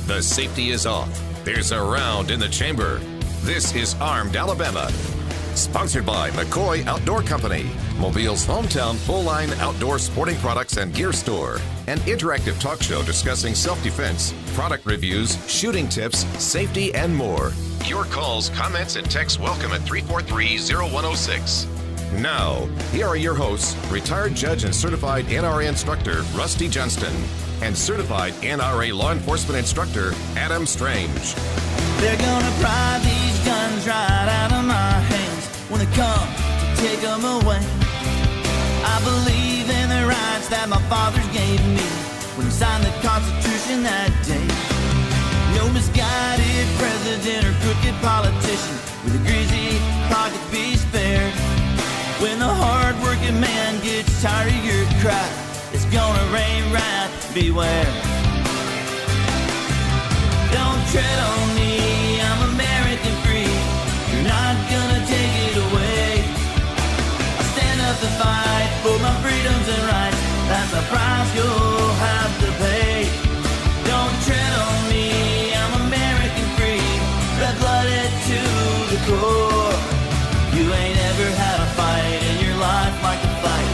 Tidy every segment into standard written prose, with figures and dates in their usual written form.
The safety is off. There's a round in the chamber. This is Armed Alabama. Sponsored by McCoy Outdoor Company, Mobile's hometown full-line outdoor sporting products and gear store. An interactive talk show discussing self-defense, product reviews, shooting tips, safety, and more. Your calls, comments, and texts welcome at 343-0106. Now, here are your hosts, retired judge and certified NRA instructor Rusty Johnston and certified NRA law enforcement instructor Adam Strange. They're gonna pry these guns right out of my hands when they come to take them away. I believe in the rights that my fathers gave me when he signed the Constitution that day. No misguided president or crooked politician with a greasy pocket be spared. When the hard-working man gets tired of your cry, it's gonna rain right, beware. Don't tread on me, I'm American free. You're not gonna take it away. I stand up to fight for my freedoms and rights. That's the price you'll have to pay. Don't tread on me, I'm American free. Red-blooded to the core. You ain't ever had a fight in your life like the fight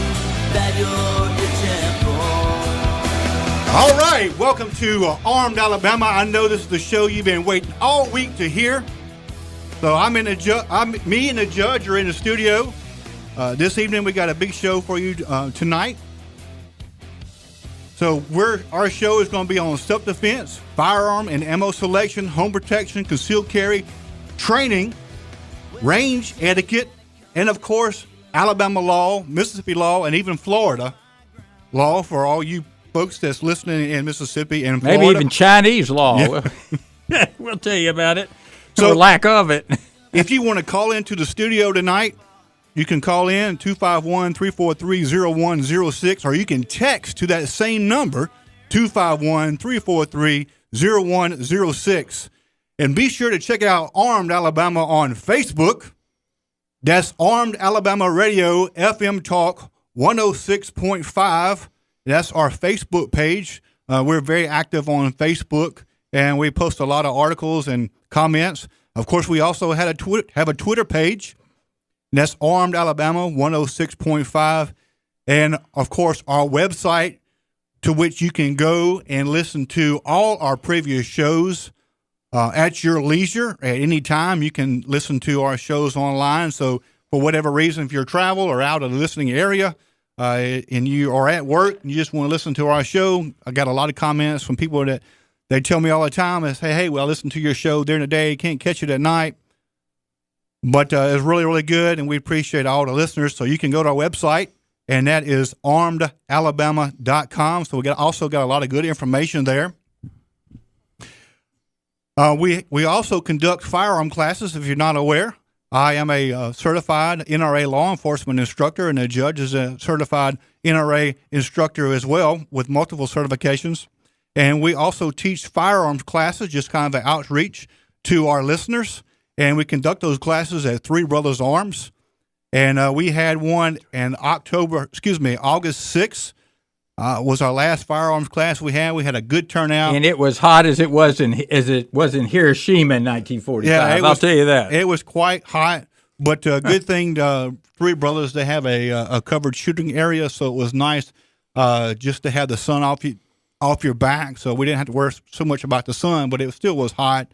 that you're itching for. All right, welcome to Armed Alabama. I know this is the show you've been waiting all week to hear. So me and the judge are in the studio. This evening we got a big show for you tonight. So our show is going to be on self-defense, firearm and ammo selection, home protection, concealed carry, training, range etiquette, and of course, Alabama law, Mississippi law, and even Florida law for all you folks that's listening in Mississippi and Florida. Maybe even Chinese law. Yeah. We'll tell you about it. So, or lack of it. If you want to call into the studio tonight, you can call in 251-343-0106, or you can text to that same number, 251-343-0106. And be sure to check out Armed Alabama on Facebook. That's Armed Alabama Radio FM Talk 106.5. That's our Facebook page. We're very active on Facebook, and we post a lot of articles and comments. Of course, we also have a Twitter page. That's Armed Alabama 106.5. And, of course, our website, to which you can go and listen to all our previous shows at your leisure. At any time, you can listen to our shows online. So for whatever reason, if you're travel or out of the listening area and you are at work and you just want to listen to our show, I got a lot of comments from people that they tell me all the time, I say, hey, well, I listen to your show during the day, can't catch it at night. But it's really, really good, and we appreciate all the listeners. So you can go to our website, and that is armedalabama.com. So we also got a lot of good information there. We also conduct firearm classes, if you're not aware. I am a certified NRA law enforcement instructor, and the judge is a certified NRA instructor as well with multiple certifications. And we also teach firearms classes, just kind of an outreach to our listeners. And we conduct those classes at Three Brothers Arms. And we had one in August 6th. Was our last firearms class we had. We had a good turnout, and it was hot as it was in Hiroshima in 1945. Yeah, I'll tell you that it was quite hot. But good thing, Three Brothers, they have a covered shooting area, so it was nice just to have the sun off your back. So we didn't have to worry so much about the sun, but it still was hot.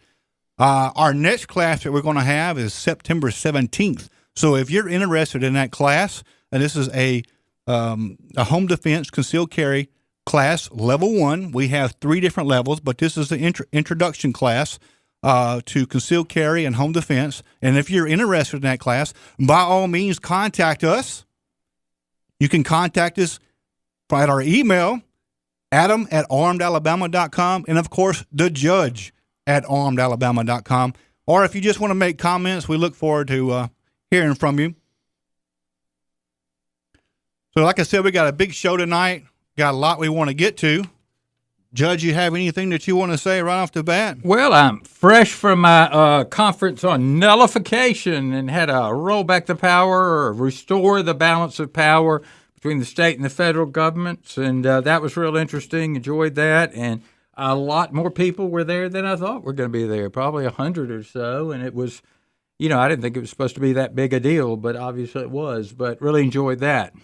Our next class that we're going to have is September 17th. So if you're interested in that class, and this is a home defense concealed carry class, level 1. We have 3 different levels, but this is the introduction class to concealed carry and home defense. And if you're interested in that class, by all means, contact us. You can contact us at our email, adam@armedalabama.com, and, of course, the judge at armedalabama.com. Or if you just want to make comments, we look forward to hearing from you. So like I said, we got a big show tonight. Got a lot we want to get to. Judge, you have anything that you want to say right off the bat? Well, I'm fresh from my conference on nullification and had to roll back the power or restore the balance of power between the state and the federal governments. And that was real interesting. Enjoyed that. And a lot more people were there than I thought were going to be there, probably 100 or so. And it was, I didn't think it was supposed to be that big a deal, but obviously it was. But really enjoyed that.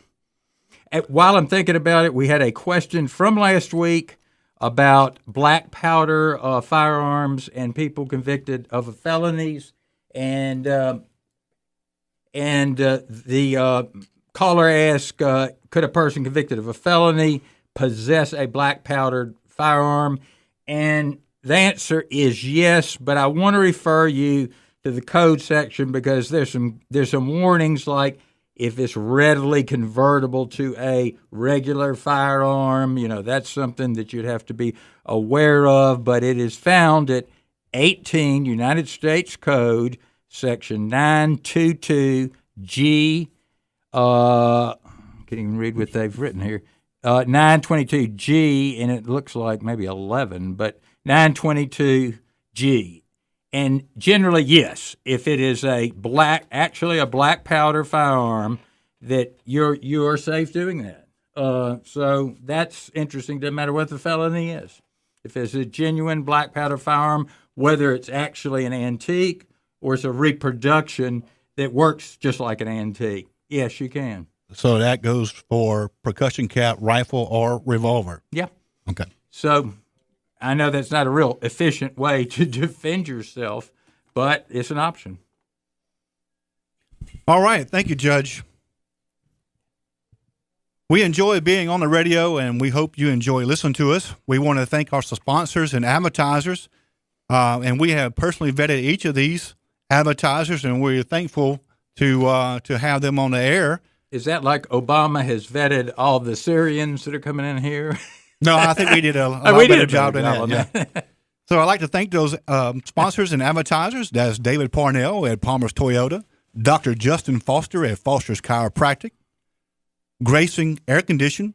While I'm thinking about it, we had a question from last week about black powder firearms and people convicted of felonies. And the caller asked, could a person convicted of a felony possess a black powdered firearm? And the answer is yes, but I want to refer you to the code section because there's some warnings, like if it's readily convertible to a regular firearm, that's something that you'd have to be aware of, but it is found at 18 United States Code, Section 922G. Can't even read what they've written here. 922G, and it looks like maybe 11, but 922G. And generally, yes, if it is a black powder firearm, that you're safe doing that. So that's interesting. Doesn't matter what the felony is. If it's a genuine black powder firearm, whether it's actually an antique or it's a reproduction that works just like an antique, yes, you can. So that goes for percussion cap, rifle, or revolver? Yeah. Okay. So I know that's not a real efficient way to defend yourself, but it's an option. All right. Thank you, Judge. We enjoy being on the radio, and we hope you enjoy listening to us. We want to thank our sponsors and advertisers, and we have personally vetted each of these advertisers, and we're thankful to have them on the air. Is that like Obama has vetted all the Syrians that are coming in here? No, I think we did a lot better job than that. Yeah. So I'd like to thank those sponsors and advertisers. That's David Parnell at Palmer's Toyota, Dr. Justin Foster at Foster's Chiropractic, Grayson Air Condition,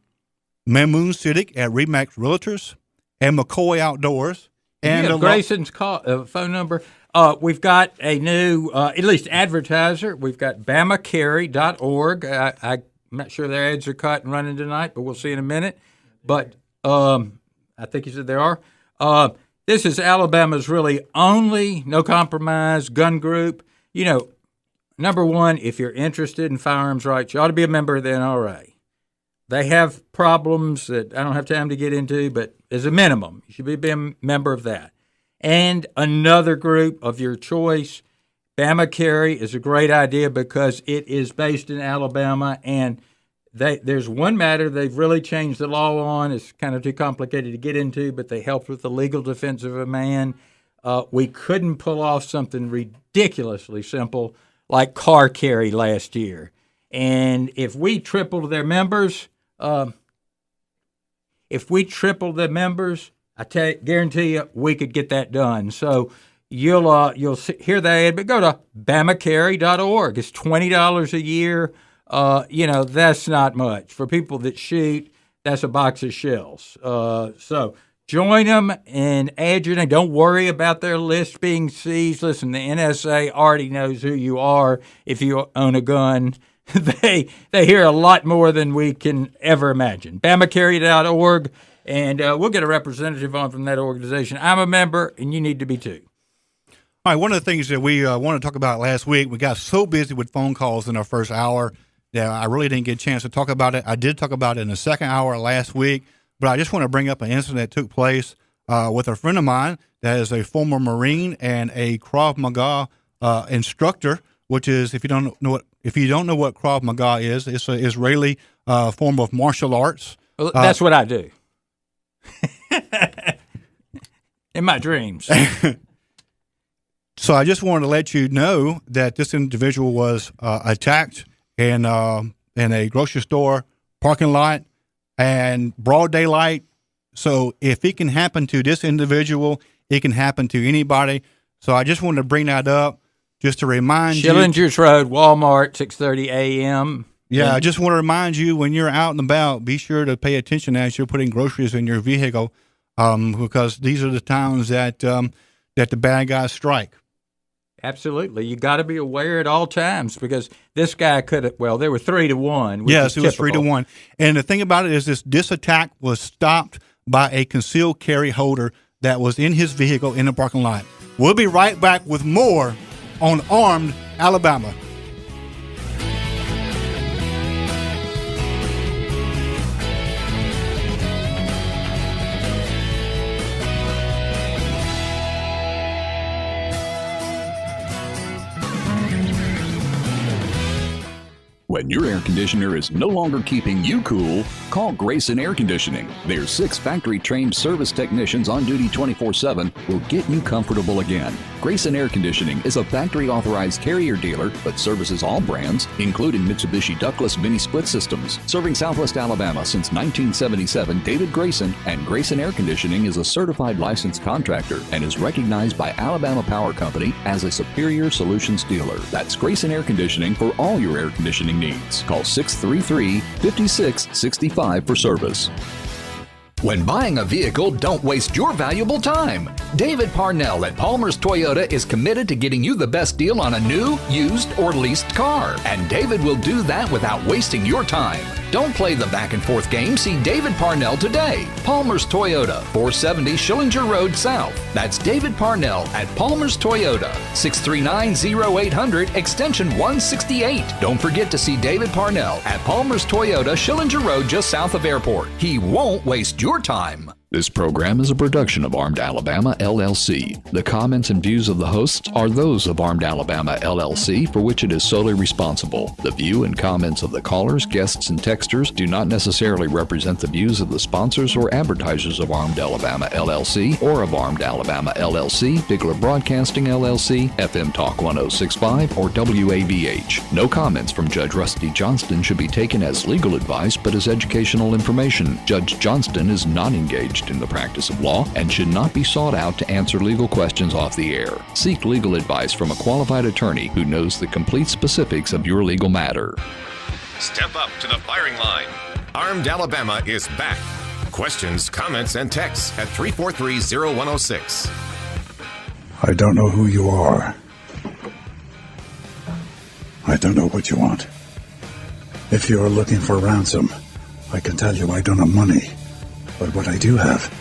Mamoon Civic at Remax Realtors, and McCoy Outdoors. And Grayson's phone number. We've got a new, at least advertiser. We've got BamaCarry.org. I'm not sure their ads are cut and running tonight, but we'll see in a minute. But I think you said there are. This is Alabama's really only no compromise gun group. Number one, if you're interested in firearms rights, you ought to be a member of the NRA. They have problems that I don't have time to get into, but as a minimum, you should be a member of that. And another group of your choice, BamaCarry, is a great idea because it is based in Alabama, and there's one matter they've really changed the law on. It's kind of too complicated to get into, but they help with the legal defense of a man. We couldn't pull off something ridiculously simple like car carry last year. And if we tripled their members, I guarantee you we could get that done. So you'll hear the ad, but go to BamaCarry.org. It's $20 a year. That's not much. For people that shoot, that's a box of shells. So join them and add your name. Don't worry about their list being seized. Listen, the NSA already knows who you are if you own a gun. They hear a lot more than we can ever imagine. BamaCarry.org, and we'll get a representative on from that organization. I'm a member, and you need to be too. All right, one of the things that we want to talk about last week, we got so busy with phone calls in our first hour that I really didn't get a chance to talk about it. I did talk about it in the second hour last week, but I just want to bring up an incident that took place with a friend of mine that is a former Marine and a Krav Maga instructor, which is, if you don't know what Krav Maga is, it's an Israeli form of martial arts. Well, that's what I do in my dreams. So I just wanted to let you know that this individual was attacked in a grocery store parking lot and broad daylight. So if it can happen to this individual, it can happen to anybody. So I just wanted to bring that up just to remind you. Schillinger's Road, Walmart, 6:30 a.m. Yeah, I just want to remind you, when you're out and about, be sure to pay attention as you're putting groceries in your vehicle, because these are the times that the bad guys strike. Absolutely. You got to be aware at all times, because this guy could have, well, there were 3-1. Yes, it was 3-1. And the thing about it is this attack was stopped by a concealed carry holder that was in his vehicle in the parking lot. We'll be right back with more on Armed Alabama. When your air conditioner is no longer keeping you cool, call Grayson Air Conditioning. Their 6 factory-trained service technicians on duty 24/7 will get you comfortable again. Grayson Air Conditioning is a factory-authorized Carrier dealer, but services all brands, including Mitsubishi ductless mini split systems. Serving Southwest Alabama since 1977, David Grayson and Grayson Air Conditioning is a certified licensed contractor and is recognized by Alabama Power Company as a superior solutions dealer. That's Grayson Air Conditioning for all your air conditioning needs. Call 633-5665 for service. When buying a vehicle, don't waste your valuable time. David Parnell at Palmer's Toyota is committed to getting you the best deal on a new, used, or leased car. And David will do that without wasting your time. Don't play the back and forth game. See David Parnell today. Palmer's Toyota, 470 Schillinger Road South. That's David Parnell at Palmer's Toyota, 639-0800, extension 168. Don't forget to see David Parnell at Palmer's Toyota, Schillinger Road, just south of Airport. He won't waste your time. This program is a production of Armed Alabama, LLC. The comments and views of the hosts are those of Armed Alabama, LLC, for which it is solely responsible. The view and comments of the callers, guests, and texters do not necessarily represent the views of the sponsors or advertisers of Armed Alabama, LLC, or of Armed Alabama, LLC, Bigler Broadcasting, LLC, FM Talk 1065, or WABH. No comments from Judge Rusty Johnston should be taken as legal advice, but as educational information. Judge Johnston is not engaged in the practice of law and should not be sought out to answer legal questions off the air. Seek legal advice from a qualified attorney who knows the complete specifics of your legal matter. Step up to the firing line. Armed Alabama is back. Questions, comments, and texts at 343-0106. I don't know who you are. I don't know what you want. If you are looking for ransom, I can tell you I don't have money. But what I do have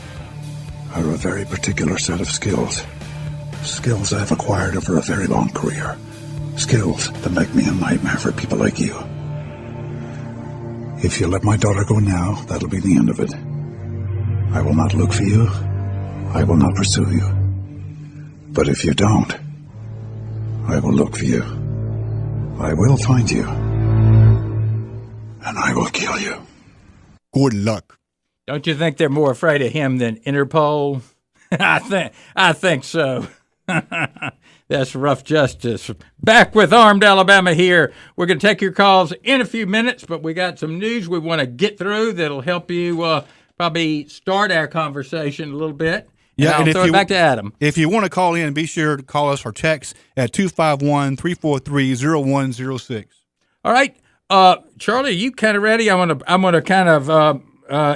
are a very particular set of skills. Skills I've acquired over a very long career. Skills that make me a nightmare for people like you. If you let my daughter go now, that'll be the end of it. I will not look for you. I will not pursue you. But if you don't, I will look for you. I will find you. And I will kill you. Good luck. Don't you think they're more afraid of him than Interpol? I think so. That's rough justice. Back with Armed Alabama here. We're going to take your calls in a few minutes, but we got some news we want to get through that'll help you probably start our conversation a little bit. Yeah, and I'll throw it back to Adam. If you want to call in, be sure to call us or text at 251-343-0106. All right, Charlie, are you kind of ready? I'm gonna kind of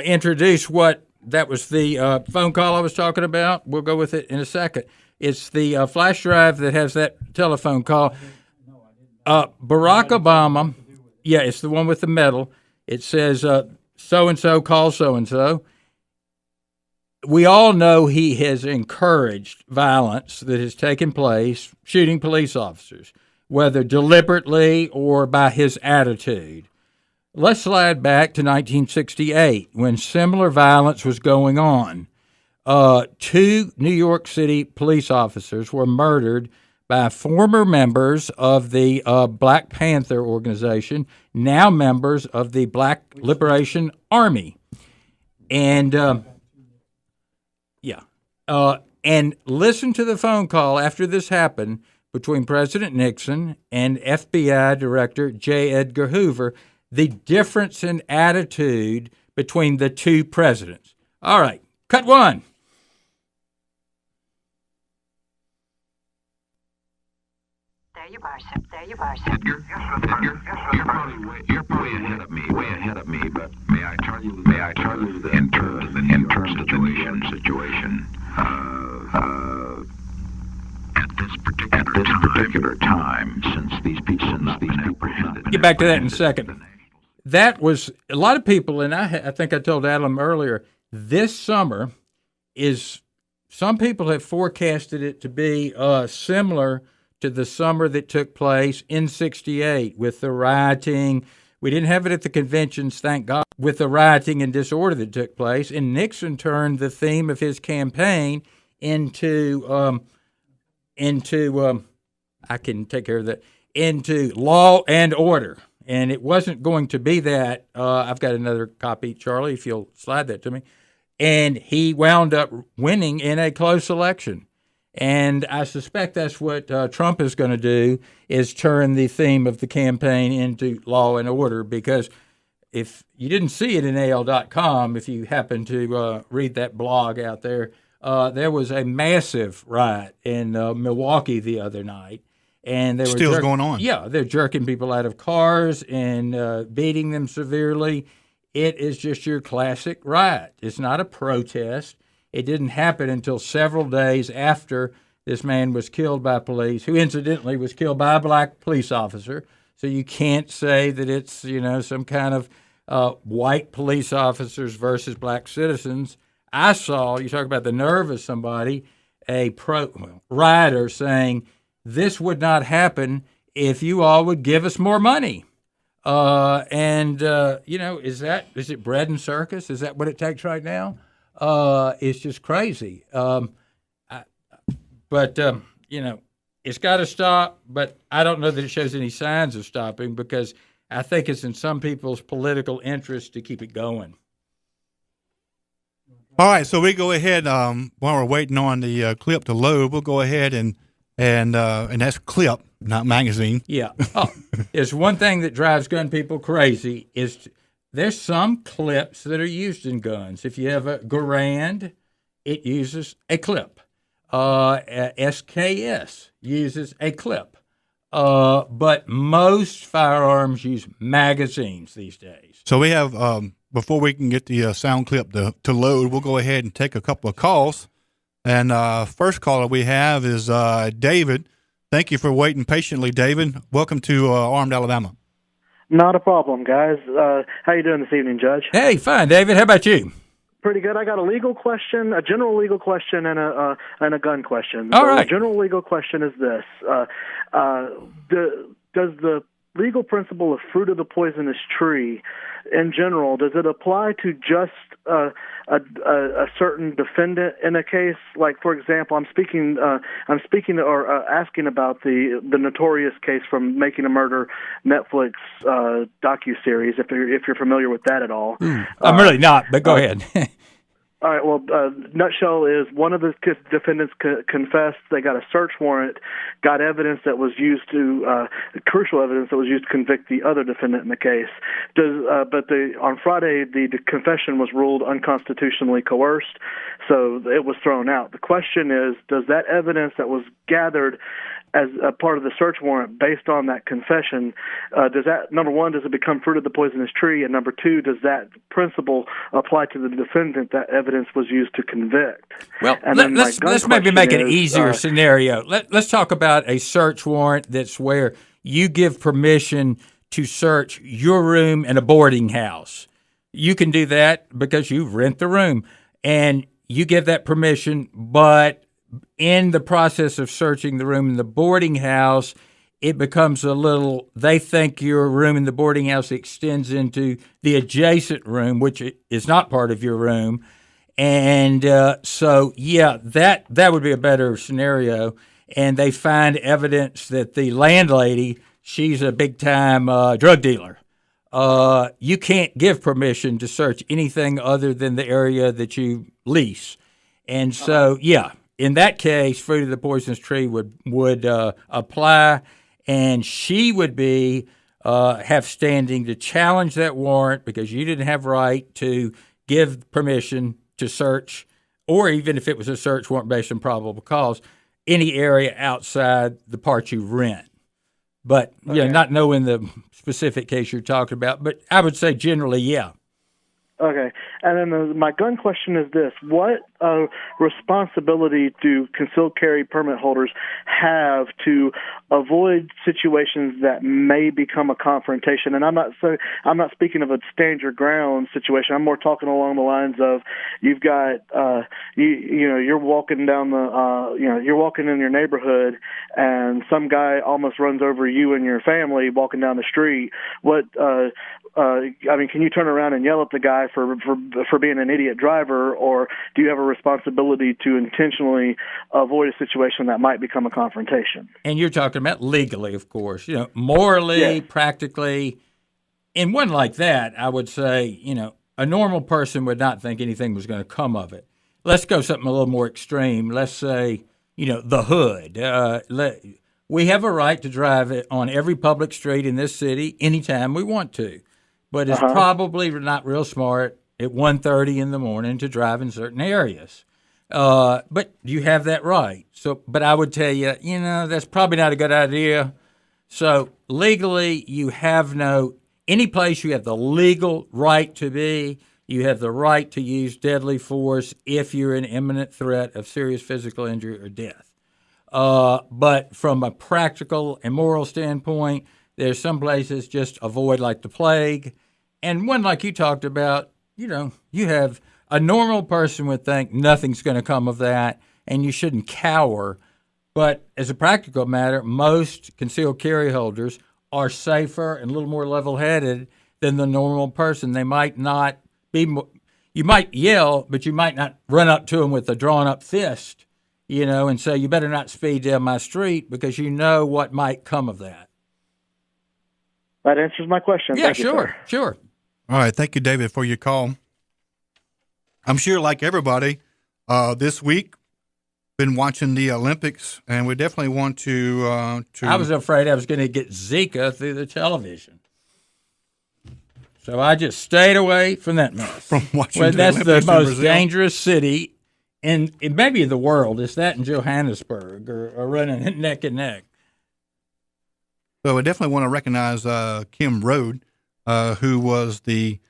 introduce what that was the phone call I was talking about. We'll go with it in a second. It's the flash drive that has that telephone call. Barack Obama, yeah, it's the one with the medal. It says, so-and-so call so-and-so. We all know he has encouraged violence that has taken place, shooting police officers, whether deliberately or by his attitude. Let's slide back to 1968 when similar violence was going on. 2 New York City police officers were murdered by former members of the Black Panther organization, now members of the Black Liberation Army. And, and listen to the phone call after this happened between President Nixon and FBI Director J. Edgar Hoover, the difference in attitude between the two presidents. All right, cut 1. There you are, sir. You're probably ahead of me, way ahead of me, but may I tell you that in terms of the New York situation, at this particular time, since these people apprehended. Get back to that in a second. That was a lot of people, and I think I told Adam earlier, this summer is, some people have forecasted it to be similar to the summer that took place in '68 with the rioting. We didn't have it at the conventions, thank God, with the rioting and disorder that took place. And Nixon turned the theme of his campaign into I can take care of that, into law and order. And it wasn't going to be that. I've got another copy, Charlie, if you'll slide that to me. And he wound up winning in a close election. And I suspect that's what Trump is going to do, is turn the theme of the campaign into law and order, because if you didn't see it in AL.com, if you happen to read that blog out there, there was a massive riot in Milwaukee the other night. And they were still going on. Yeah, they're jerking people out of cars and beating them severely. It is just your classic riot. It's not a protest. It didn't happen until several days after this man was killed by police, who incidentally was killed by a black police officer. So you can't say that it's, some kind of white police officers versus black citizens. I saw, you talk about the nerve of somebody, a rioter saying, this would not happen if you all would give us more money. Is it bread and circus? Is that what it takes right now? It's just crazy. It's got to stop, but I don't know that it shows any signs of stopping, because I think it's in some people's political interest to keep it going. All right, so we go ahead, while we're waiting on the clip to load, we'll go ahead and that's clip, not magazine. Yeah. There's one thing that drives gun people crazy is there's some clips that are used in guns. If you have a Garand, it uses a clip. SKS uses a clip. But most firearms use magazines these days. So we have, before we can get the sound clip to load, we'll go ahead and take a couple of calls. And first caller we have is David. Thank you for waiting patiently, David. Welcome to Armed Alabama. Not a problem, guys. How you doing this evening, Judge? Hey, fine, David. How about you? Pretty good. I got a legal question, a general legal question, and a gun question. All right. The general legal question is this: does the legal principle of fruit of the poisonous tree, in general, does it apply to just a certain defendant in a case? Like, for example, I'm speaking or asking about the notorious case from Making a Murder Netflix docuseries. If you're familiar with that at all, I'm really not, but go ahead. All right. Well, nutshell is one of the defendants confessed. They got a search warrant, got evidence that was used crucial evidence that was used to convict the other defendant in the case. On Friday, the confession was ruled unconstitutionally coerced, so it was thrown out. The question is, does that evidence that was gathered as a part of the search warrant based on that confession, number one, does it become fruit of the poisonous tree? And number two, does that principle apply to the defendant that evidence was used to convict? Well, let's maybe make an easier scenario. Let's talk about a search warrant that's where you give permission to search your room in a boarding house. You can do that because you rent the room, and you give that permission, but in the process of searching the room in the boarding house, it becomes they think your room in the boarding house extends into the adjacent room, which is not part of your room. And that would be a better scenario. And they find evidence that the landlady, she's a big-time drug dealer. You can't give permission to search anything other than the area that you lease. And so, in that case, fruit of the poisonous tree would apply, and she would have standing to challenge that warrant because you didn't have right to give permission to search, or even if it was a search warrant based on probable cause, any area outside the part you rent. But not knowing the specific case you're talking about, but I would say generally, yeah. Okay. And then my gun question is this. What responsibility do concealed carry permit holders have to avoid situations that may become a confrontation? And I'm not speaking of a stand your ground situation. I'm more talking along the lines of you've got you're walking down you're walking in your neighborhood and some guy almost runs over you and your family walking down the street. Can you turn around and yell at the guy for being an idiot driver, or do you have a responsibility to intentionally avoid a situation that might become a confrontation? And you're talking about legally, of course. Morally, yes. Practically. In one like that, I would say, a normal person would not think anything was going to come of it. Let's go something a little more extreme. Let's say, the hood. We have a right to drive it on every public street in this city anytime we want to. But it's probably not real smart at 1:30 in the morning to drive in certain areas. But you have that right. But I would tell you, that's probably not a good idea. So legally, you have any place you have the legal right to be, you have the right to use deadly force if you're in imminent threat of serious physical injury or death. But from a practical and moral standpoint, there's some places just avoid like the plague. And one like you talked about, you have a normal person would think nothing's going to come of that and you shouldn't cower. But as a practical matter, most concealed carry holders are safer and a little more level-headed than the normal person. They might not be you might yell, but you might not run up to them with a drawn-up fist, and say, you better not speed down my street because you know what might come of that. That answers my question. Yeah, Thank you, sir. Sure. All right. Thank you, David, for your call. I'm sure, like everybody, this week, been watching the Olympics, and we definitely want to. I was afraid I was going to get Zika through the television. So I just stayed away from that mess. From watching the Olympics That's the most Brazil. dangerous city in maybe the world. It's that in Johannesburg or running neck and neck. So I definitely want to recognize Kim Rode, who was the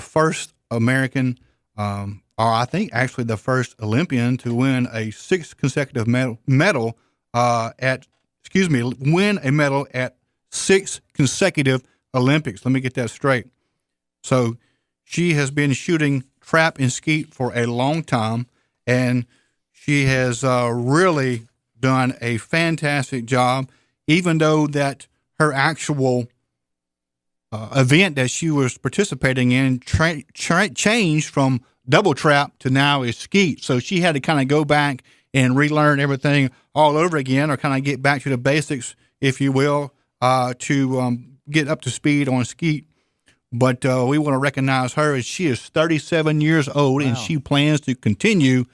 first American, or I think actually the first Olympian to win a sixth consecutive medal win a medal at 6 consecutive Olympics. Let me get that straight. So she has been shooting trap and skeet for a long time, and she has really done a fantastic job, even though that her actual event that she was participating in changed from double trap to now is skeet. So she had to kind of go back and relearn everything all over again, or kind of get back to the basics, if you will, to get up to speed on skeet. But we want to recognize her as she is 37 years old, and she plans to continue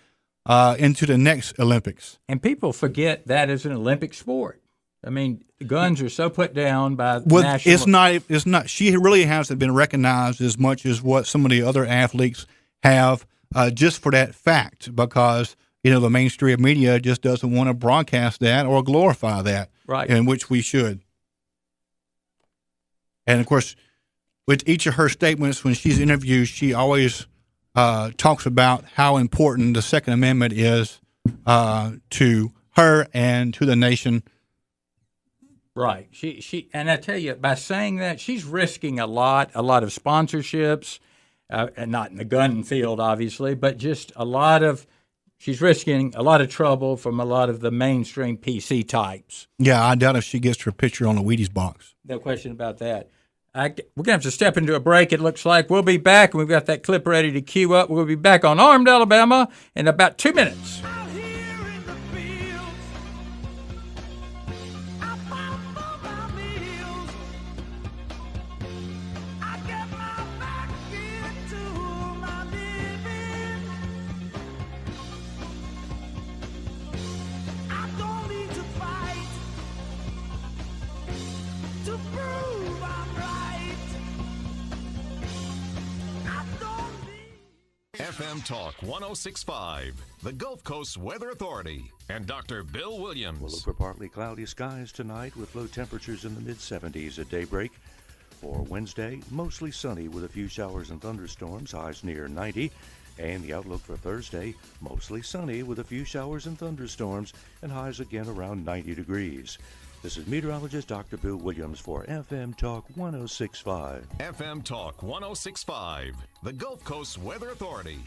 into the next Olympics. And people forget that is an Olympic sport. I mean, guns are so put down by national. It's not. She really hasn't been recognized as much as what some of the other athletes have, just for that fact, because the mainstream media just doesn't want to broadcast that or glorify that, right? In which we should. And of course, with each of her statements when she's interviewed, she always talks about how important the Second Amendment is to her and to the nation. Right. She and I tell you, by saying that, she's risking a lot of sponsorships, and not in the gun field, obviously, but just she's risking a lot of trouble from a lot of the mainstream PC types. Yeah, I doubt if she gets her picture on the Wheaties box. No question about that. We're going to have to step into a break, it looks like. We'll be back, and we've got that clip ready to queue up. We'll be back on Armed Alabama in about 2 minutes. FM Talk 106.5, the Gulf Coast Weather Authority, and Dr. Bill Williams. We'll look for partly cloudy skies tonight with low temperatures in the mid-70s at daybreak. For Wednesday, mostly sunny with a few showers and thunderstorms, highs near 90. And the outlook for Thursday, mostly sunny with a few showers and thunderstorms, and highs again around 90 degrees. This is meteorologist Dr. Bill Williams for FM Talk 106.5. FM Talk 106.5, the Gulf Coast Weather Authority.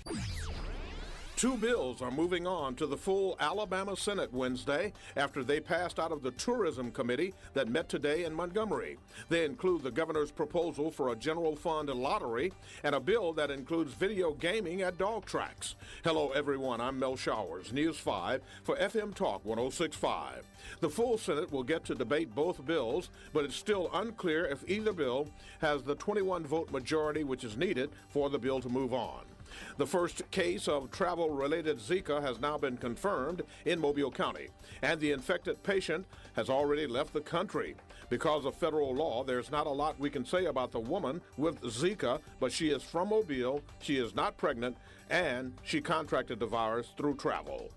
Two bills are moving on to the full Alabama Senate Wednesday after they passed out of the Tourism Committee that met today in Montgomery. They include the governor's proposal for a general fund lottery and a bill that includes video gaming at dog tracks. Hello, everyone. I'm Mel Showers, News 5 for FM Talk 106.5. The full Senate will get to debate both bills, but it's still unclear if either bill has the 21-vote majority which is needed for the bill to move on. The first case of travel-related Zika has now been confirmed in Mobile County, and the infected patient has already left the country. Because of federal law, there's not a lot we can say about the woman with Zika, but she is from Mobile, she is not pregnant, and she contracted the virus through travel.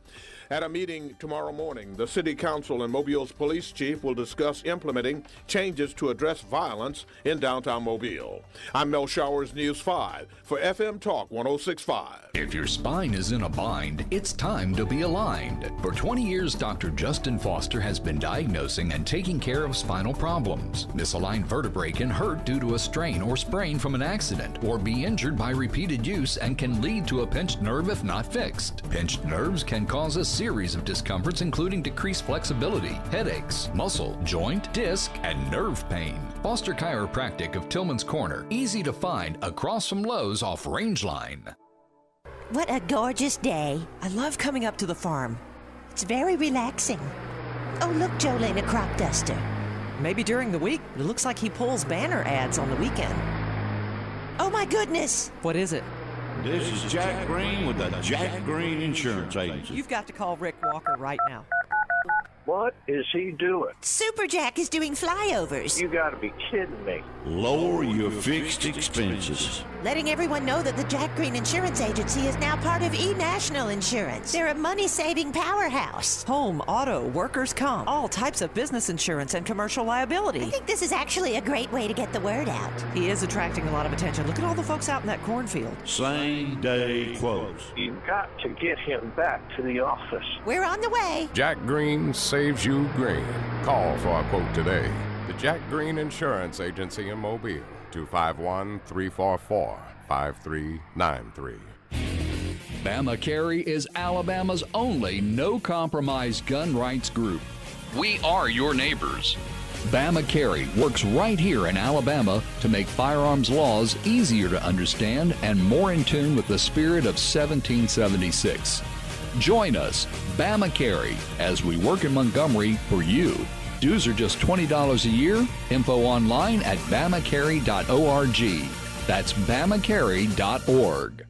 At a meeting tomorrow morning, the City Council and Mobile's police chief will discuss implementing changes to address violence in downtown Mobile. I'm Mel Showers, News 5 for FM Talk 106.5. If your spine is in a bind, it's time to be aligned. For 20 years, Dr. Justin Foster has been diagnosing and taking care of spinal problems. Misaligned vertebrae can hurt due to a strain or sprain from an accident, or be injured by repeated use and can lead to a pinched nerve if not fixed. Pinched nerves can cause a series of discomforts, including decreased flexibility, headaches, muscle, joint, disc, and nerve pain. Foster Chiropractic of Tillman's Corner, easy to find across from Lowe's off Rangeline. What a gorgeous day. I love coming up to the farm. It's very relaxing. Oh, look, Joe Lane, a crop duster. Maybe during the week. It looks like he pulls banner ads on the weekend. Oh, my goodness. What is it? This is Jack Green with the Jack Green Insurance Agency. You've got to call Rick Walker right now. What is he doing? Super Jack is doing flyovers. You gotta be kidding me. Lower your fixed expenses. Letting everyone know that the Jack Green Insurance Agency is now part of eNational Insurance. They're a money-saving powerhouse. Home, auto, workers' comp, all types of business insurance and commercial liability. I think this is actually a great way to get the word out. He is attracting a lot of attention. Look at all the folks out in that cornfield. Same-day quotes. You've got to get him back to the office. We're on the way. Jack Green saves you green. Call for a quote today. The Jack Green Insurance Agency in Mobile, 251-344-5393. Bama Carry is Alabama's only no-compromise gun rights group. We are your neighbors. Bama Carry works right here in Alabama to make firearms laws easier to understand and more in tune with the spirit of 1776. Join us, Bama Carry, as we work in Montgomery for you. Dues are just $20 a year. Info online at bamacarry.org. That's bamacarry.org.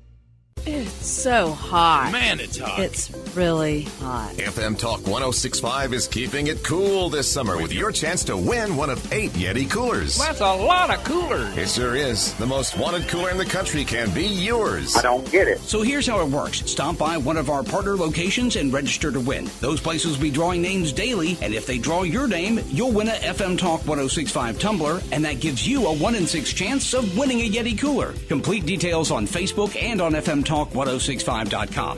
It's so hot. Man, it's hot. It's really hot. FM Talk 106.5 is keeping it cool this summer with your chance to win one of 8 Yeti coolers. That's a lot of coolers. It sure is. The most wanted cooler in the country can be yours. I don't get it. So here's how it works. Stop by one of our partner locations and register to win. Those places will be drawing names daily, and if they draw your name, you'll win a FM Talk 106.5 tumbler, and that gives you a 1 in 6 chance of winning a Yeti cooler. Complete details on Facebook and on FMTalk1065.com.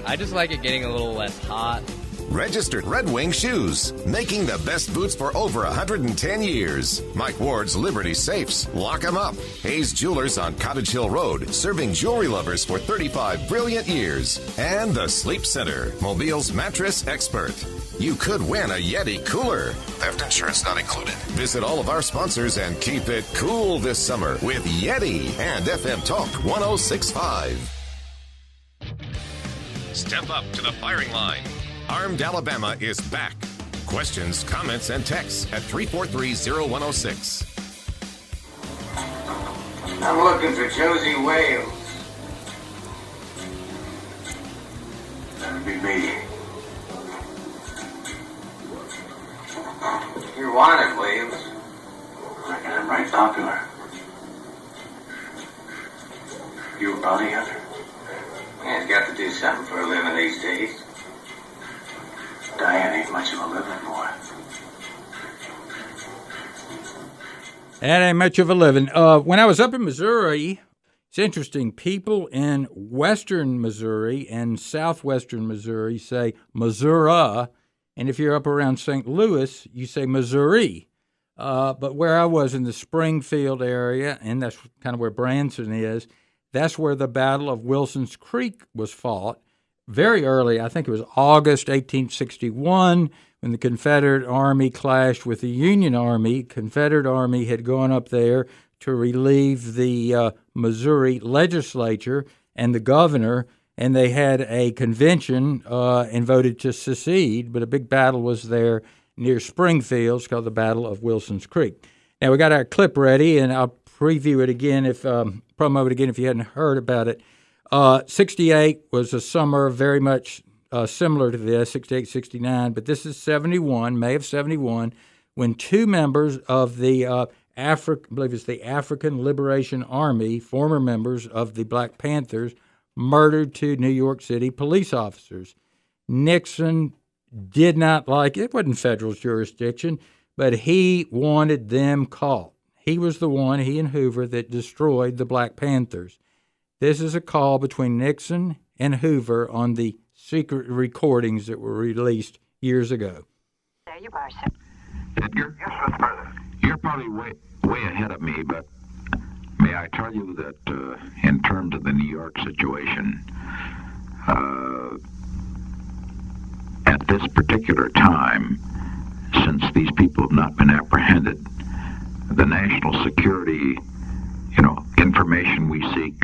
I just like it getting a little less hot. Registered Red Wing Shoes, making the best boots for over 110 years. Mike Ward's Liberty Safes, lock 'em up. Hayes Jewelers on Cottage Hill Road, serving jewelry lovers for 35 brilliant years. And the Sleep Center, Mobile's mattress expert. You could win a Yeti cooler. Theft insurance not included. Visit all of our sponsors and keep it cool this summer with Yeti and FM Talk 106.5. Step up to the firing line. Armed Alabama is back. Questions, comments, and texts at 343-0106. I'm looking for Josie Wales. That'd be me. You're wanted, Wales. I reckon I'm right popular. You a bounty hunter? Yeah, he's got to do something for a living these days. Diane ain't much of a living, boy. That ain't much of a living. When I was up in Missouri, it's interesting. People in western Missouri and southwestern Missouri say Missouri, and if you're up around St. Louis, you say Missouri. But where I was in the Springfield area, and that's kind of where Branson is, that's where the Battle of Wilson's Creek was fought. Very early, I think it was August 1861, when the Confederate Army clashed with the Union Army. Confederate Army had gone up there to relieve the Missouri legislature and the governor, and they had a convention and voted to secede, but a big battle was there near Springfield. It's called the Battle of Wilson's Creek. Now, we got our clip ready, and I'll preview it again, promo it again if you hadn't heard about it. 68 was a summer very much similar to this, 68, 69, but this is 71, May of 71, when two members of the I believe it's the African Liberation Army, former members of the Black Panthers, murdered two New York City police officers. Nixon did not like it. It wasn't federal jurisdiction, but he wanted them caught. He was the one, he and Hoover, that destroyed the Black Panthers. This is a call between Nixon and Hoover on the secret recordings that were released years ago. There you are, sir. Edgar? Yes, Mr. President. You're probably way ahead of me, but may I tell you that in terms of the New York situation, at this particular time, since these people have not been apprehended, the national security, information we seek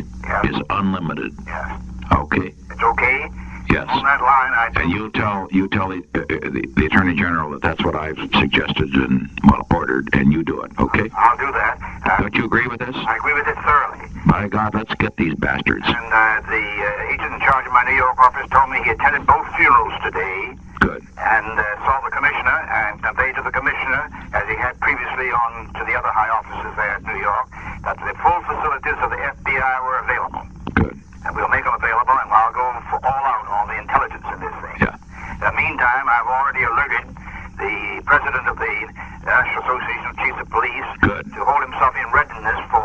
is unlimited. Yes. Okay? It's okay? Yes. On that line, And you tell the Attorney General that that's what I've suggested and ordered, and you do it. Okay? I'll do that. Don't you agree with this? I agree with it thoroughly. My God, let's get these bastards. And the agent in charge of my New York office told me he attended both funerals today. Good. And saw the commissioner and conveyed to the commissioner, as he had previously on to the other high officers there at New York, that the full facilities of the FBI were available. Good. And we'll make them available, and I'll go for all out on the intelligence in this thing. Yeah. In the meantime, I've already alerted the president of the National Association of Chiefs of Police to hold himself in readiness for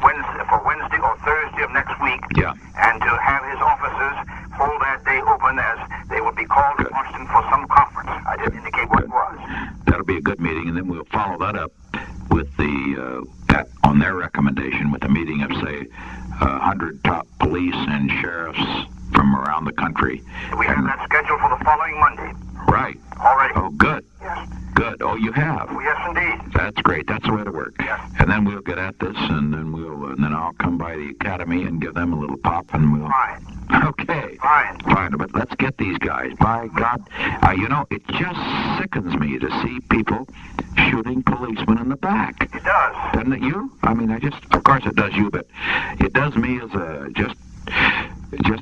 Wednesday or Thursday of next week, and to have his officers hold that day open, as they will be called to Washington for some conference. I didn't indicate what it was. That'll be a good meeting, and then we'll follow that up with on their recommendation, with a meeting of, say, 100 top police and sheriffs from around the country. We have that scheduled for the following Monday. Right. Already. Oh, good. Yes. Good. Oh, you have. Oh, yes, indeed. That's great. That's the way to work. Yes. And then we'll get at this, and then I'll come by the academy and give them a little pop, and we'll. Fine. Okay. Fine. But let's get these guys. By God, it just sickens me to see people shooting policemen in the back. It does. Doesn't it you? I mean, of course it does you, but it does me as just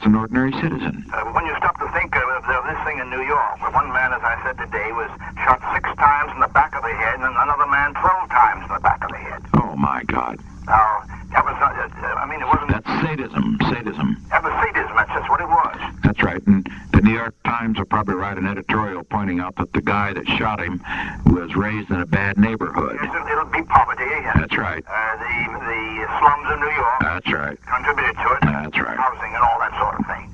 an ordinary citizen. When you stop to think of this thing in New York, where one man, as I said today, was shot 6 times in the back of the head, and another man 12 times in the back of the head. Oh, my God. Now, that was, it wasn't... That's sadism. That was sadism, that's just what it was. That's right, and the New York Times will probably write an editorial pointing out that the guy that shot him was raised in a bad neighborhood. It'll be poverty. That's right. The slums of New York. That's right. Contributed to it. That's right. Housing and all that sort of thing.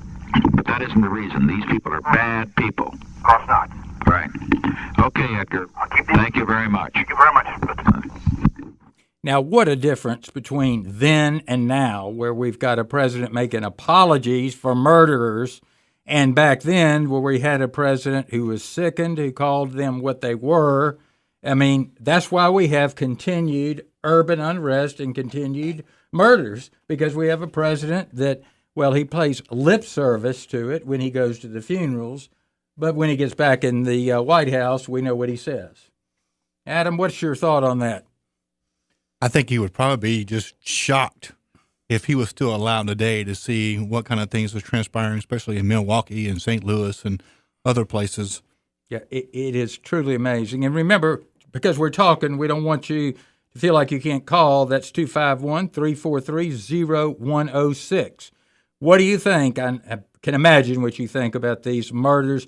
But that isn't the reason. These people are bad people. Of course not. Right. Okay, Edgar. Thank you very much. Thank you very much. Now, what a difference between then and now, where we've got a president making apologies for murderers, and back then where we had a president who was sickened, who called them what they were. I mean, that's why we have continued urban unrest and continued murders, because we have a president that, he plays lip service to it when he goes to the funerals, but when he gets back in the White House, we know what he says. Adam, what's your thought on that? I think he would probably be just shocked if he was still allowed today to see what kind of things was transpiring, especially in Milwaukee and St. Louis and other places. Yeah, it is truly amazing. And remember, because we're talking, we don't want you to feel like you can't call. That's 251-343-0106. What do you think? I can imagine what you think about these murders.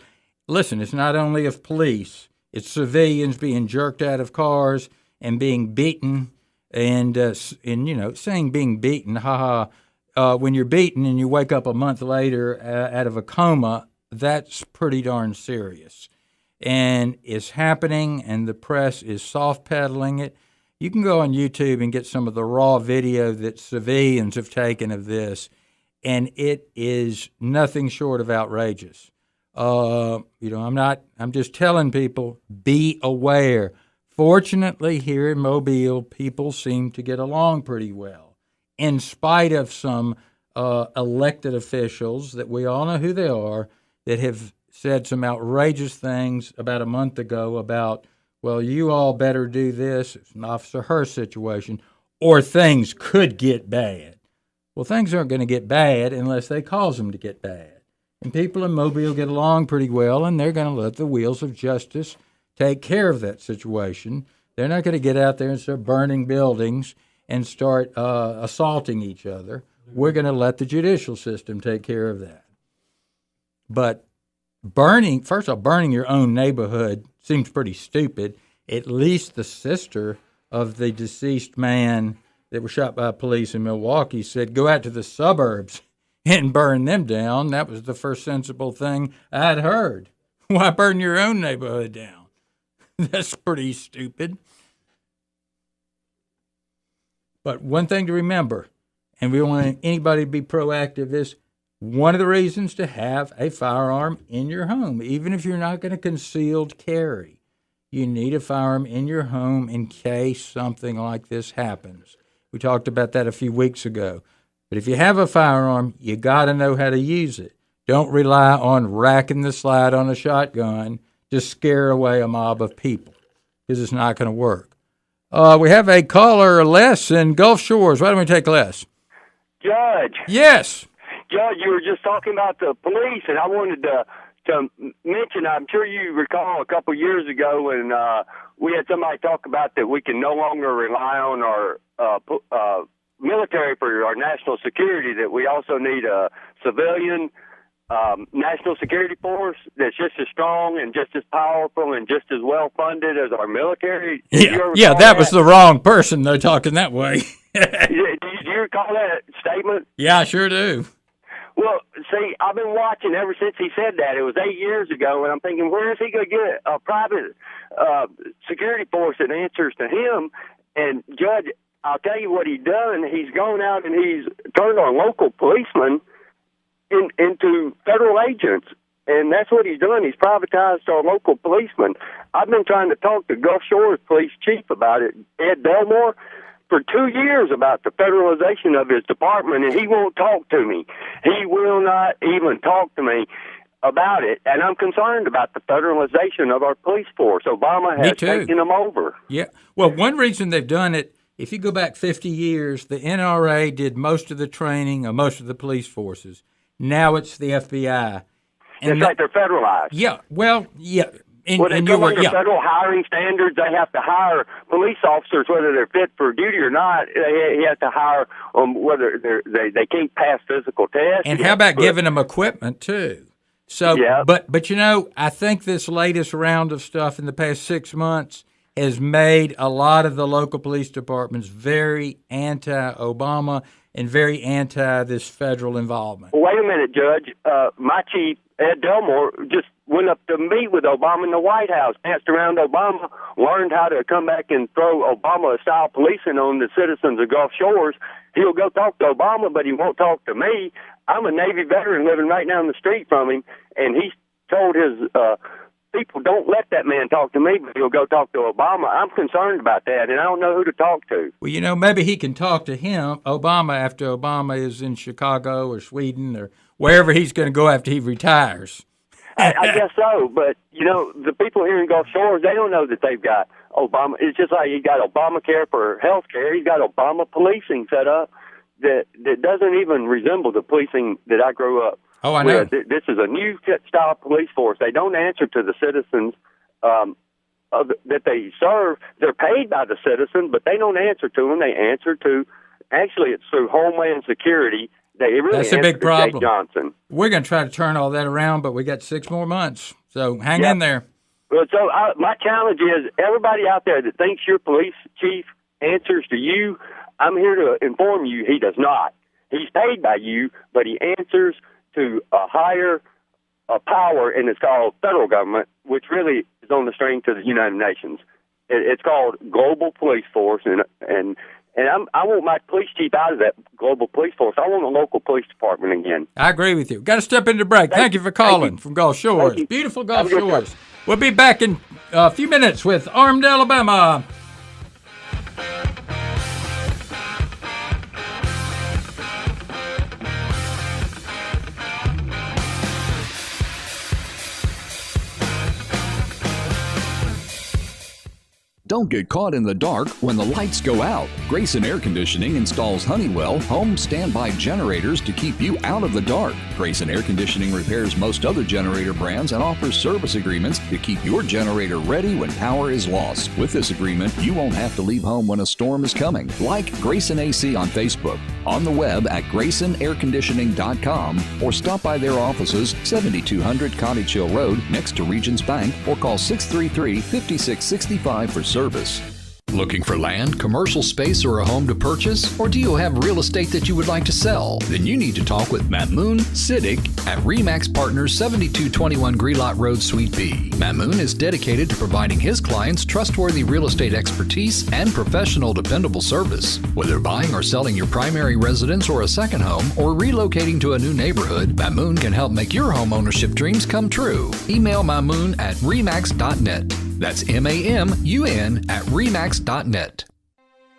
Listen, it's not only of police. It's civilians being jerked out of cars and being beaten. And saying being beaten, when you're beaten and you wake up a month later out of a coma, that's pretty darn serious. And it's happening, and the press is soft-pedaling it. You can go on YouTube and get some of the raw video that civilians have taken of this, and it is nothing short of outrageous. I'm just telling people, be aware. Fortunately, here in Mobile, people seem to get along pretty well, in spite of some elected officials that we all know who they are that have said some outrageous things about a month ago about, well, you all better do this. It's an Officer Hearst situation, or things could get bad. Well, things aren't going to get bad unless they cause them to get bad. And people in Mobile get along pretty well, and they're going to let the wheels of justice take care of that situation. They're not going to get out there and start burning buildings and start assaulting each other. We're going to let the judicial system take care of that. But burning your own neighborhood seems pretty stupid. At least the sister of the deceased man that was shot by police in Milwaukee said, go out to the suburbs and burn them down. That was the first sensible thing I'd heard. Why burn your own neighborhood down? That's pretty stupid. But one thing to remember, and we don't want anybody to be proactive, is one of the reasons to have a firearm in your home, even if you're not going to concealed carry. You need a firearm in your home in case something like this happens. We talked about that a few weeks ago. But if you have a firearm, you got to know how to use it. Don't rely on racking the slide on a shotgun to scare away a mob of people, because it's not going to work. We have a caller, Les, in Gulf Shores. Why don't we take Les? Judge. Yes. Judge, you were just talking about the police, and I wanted to mention, I'm sure you recall a couple years ago when we had somebody talk about that we can no longer rely on our military for our national security, that we also need a civilian national security force that's just as strong and just as powerful and just as well funded as our military. Yeah, that was the wrong person, though, talking that way. Do you recall that statement? Yeah, I sure do. Well, see, I've been watching ever since he said that. It was 8 years ago, and I'm thinking, where is he going to get a private security force that answers to him? And, Judge, I'll tell you what he's done. He's gone out and he's turned our local policemen into federal agents, and that's what he's done. He's privatized our local policemen. I've been trying to talk to Gulf Shores police chief about it, Ed Belmore, for 2 years about the federalization of his department, and he won't talk to me. He will not even talk to me about it, and I'm concerned about the federalization of our police force. Obama has taken them over. Yeah. Well, one reason they've done it, if you go back 50 years, the NRA did most of the training of most of the police forces. Now it's the FBI. And it's like they're federalized. Yeah. Well, yeah. They come under federal hiring standards. They have to hire police officers whether they're fit for duty or not. He has to hire whether they can't pass physical tests. And how about giving them equipment too? So, yeah. But I think this latest round of stuff in the past 6 months has made a lot of the local police departments very anti-Obama and very anti this federal involvement. Well, wait a minute, Judge. My chief, Ed Delmore, just went up to meet with Obama in the White House, danced around Obama, learned how to come back and throw Obama-style policing on the citizens of Gulf Shores. He'll go talk to Obama, but he won't talk to me. I'm a Navy veteran living right down the street from him, and he told his people, don't let that man talk to me, but he'll go talk to Obama. I'm concerned about that, and I don't know who to talk to. Well, maybe he can talk to Obama, after Obama is in Chicago or Sweden or wherever he's going to go after he retires. I guess so, but, the people here in Gulf Shores, they don't know that they've got Obama. It's just like you got Obamacare for health care. He's got Obama policing set up that doesn't even resemble the policing that I grew up with. Oh, I know. This is a new style police force. They don't answer to the citizens that they serve. They're paid by the citizens, but they don't answer to them. They answer to, actually, it's through Homeland Security. That's a big problem. Jay Johnson. We're going to try to turn all that around, but we got 6 more months, so hang in there. Well, so my challenge is everybody out there that thinks your police chief answers to you. I'm here to inform you he does not. He's paid by you, but he answers to a higher power, and it's called federal government, which really is on the string to the United Nations. It's called Global Police Force, and I want my police chief out of that global police force. I want a local police department again. I agree with you. Got to step into break. Thank you for calling from Gulf Shores. Beautiful Gulf Shores. We'll be back in a few minutes with Armed Alabama. Don't get caught in the dark when the lights go out. Grayson Air Conditioning installs Honeywell home standby generators to keep you out of the dark. Grayson Air Conditioning repairs most other generator brands and offers service agreements to keep your generator ready when power is lost. With this agreement, you won't have to leave home when a storm is coming. Like Grayson AC on Facebook, on the web at GraysonAirConditioning.com, or stop by their offices, 7200 Cottage Hill Road, next to Regions Bank, or call 633-5665 for service. Looking for land, commercial space, or a home to purchase? Or do you have real estate that you would like to sell? Then you need to talk with Mamoon Siddiq at RE/MAX Partners, 7221 Grelot Road, Suite B. Mamoon is dedicated to providing his clients trustworthy real estate expertise and professional, dependable service. Whether buying or selling your primary residence or a second home, or relocating to a new neighborhood, Mamoon can help make your home ownership dreams come true. Email Mamoon at remax.net. That's MAMUN at remax.net.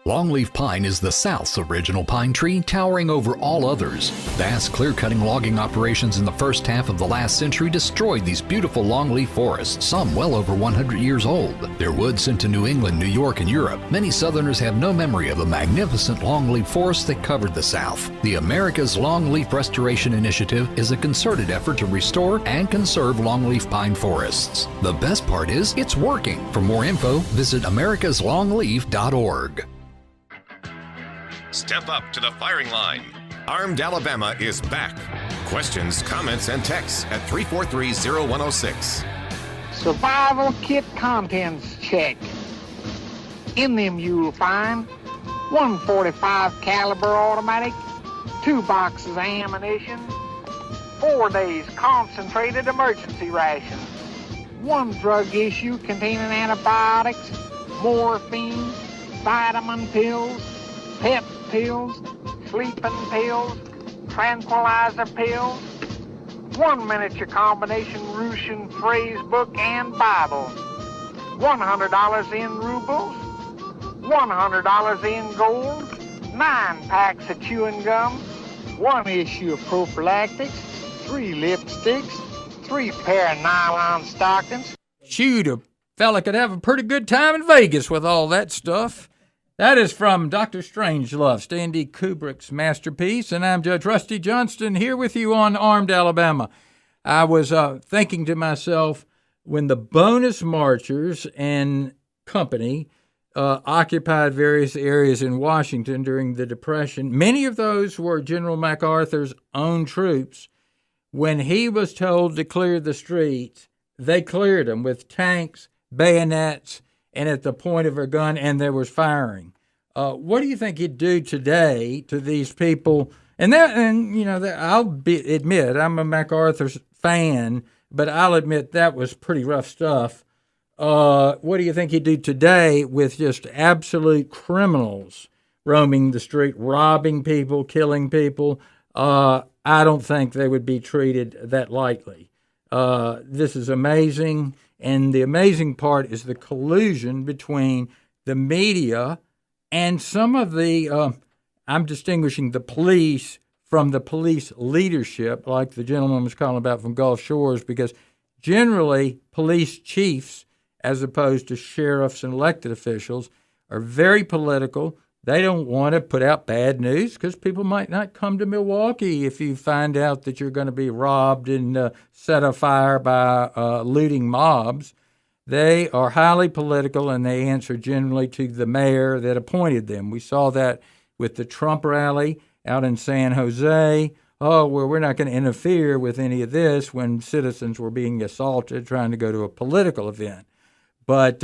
Longleaf pine is the South's original pine tree, towering over all others. Vast clear-cutting logging operations in the first half of the last century destroyed these beautiful longleaf forests, some well over 100 years old. Their wood sent to New England, New York, and Europe. Many Southerners have no memory of the magnificent longleaf forests that covered the South. The America's Longleaf Restoration Initiative is a concerted effort to restore and conserve longleaf pine forests. The best part is, it's working. For more info, visit americaslongleaf.org. Step up to the firing line. Armed Alabama is back. Questions, comments, and texts at 343-0106. Survival kit contents check. In them you'll find 145 caliber automatic, 2 boxes of ammunition, 4 days concentrated emergency rations, 1 drug issue containing antibiotics, morphine, vitamin pills, pep pills, sleeping pills, tranquilizer pills, 1 miniature combination Russian phrase book and Bible, $100 in rubles, $100 in gold, 9 packs of chewing gum, 1 issue of prophylactics, 3 lipsticks, 3 pair of nylon stockings. Shoot, a fella could have a pretty good time in Vegas with all that stuff. That is from Dr. Strangelove, Stanley Kubrick's masterpiece, and I'm Judge Rusty Johnston here with you on Armed Alabama. I was thinking to myself, when the bonus marchers and company occupied various areas in Washington during the Depression, many of those were General MacArthur's own troops. When he was told to clear the streets, they cleared them with tanks, bayonets, and at the point of a gun, and there was firing. What do you think he'd do today to these people? I'll admit, I'm a MacArthur fan, but I'll admit that was pretty rough stuff. What do you think he'd do today with just absolute criminals roaming the street, robbing people, killing people? I don't think they would be treated that lightly. This is amazing. And the amazing part is the collusion between the media and some of the, I'm distinguishing the police from the police leadership, like the gentleman was calling about from Gulf Shores, because generally police chiefs, as opposed to sheriffs and elected officials, are very political. They don't want to put out bad news because people might not come to Milwaukee if you find out that you're going to be robbed and set afire by looting mobs. They are highly political, and they answer generally to the mayor that appointed them. We saw that with the Trump rally out in San Jose. Oh, well, we're not going to interfere with any of this when citizens were being assaulted trying to go to a political event. But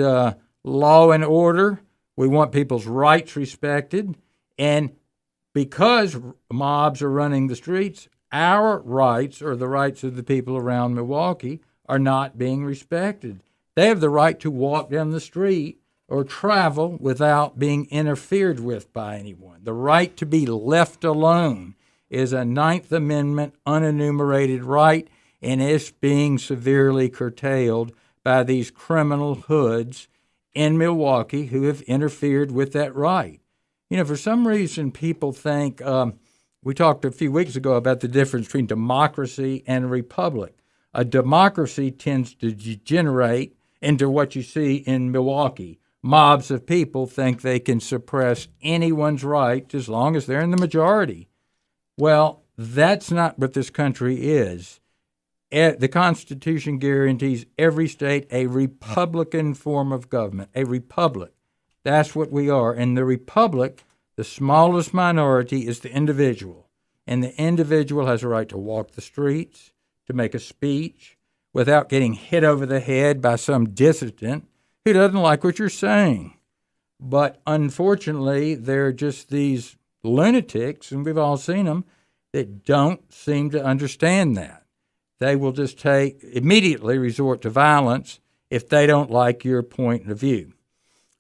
law and order We want people's rights respected. And because mobs are running the streets, our rights, or the rights of the people around Milwaukee, are not being respected. They have the right to walk down the street or travel without being interfered with by anyone. The right to be left alone is a Ninth Amendment unenumerated right, and it's being severely curtailed by these criminal hoods in Milwaukee who have interfered with that right. You know, for some reason, people think, we talked a few weeks ago about the difference between democracy and a republic. A democracy tends to degenerate into what you see in Milwaukee. Mobs of people think they can suppress anyone's rights as long as they're in the majority. Well, that's not what this country is. The Constitution guarantees every state a republican form of government, a republic. That's what we are. And the republic, the smallest minority, is the individual. And the individual has a right to walk the streets, to make a speech, without getting hit over the head by some dissident who doesn't like what you're saying. But unfortunately, there are just these lunatics, and we've all seen them, that don't seem to understand that. They will just immediately resort to violence if they don't like your point of view.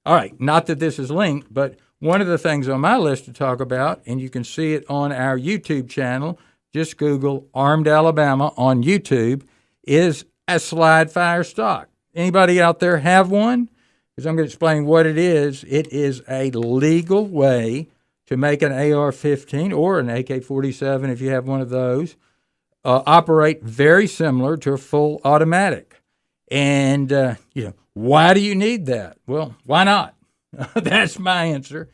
All right, not that this is linked, but one of the things on my list to talk about, and you can see it on our YouTube channel, just Google Armed Alabama on YouTube, is a slide fire stock. Anybody out there have one? Because I'm going to explain what it is. It is a legal way to make an AR-15 or an AK-47, if you have one of those, operate very similar to a full automatic. And, why do you need that? Well, why not? That's my answer.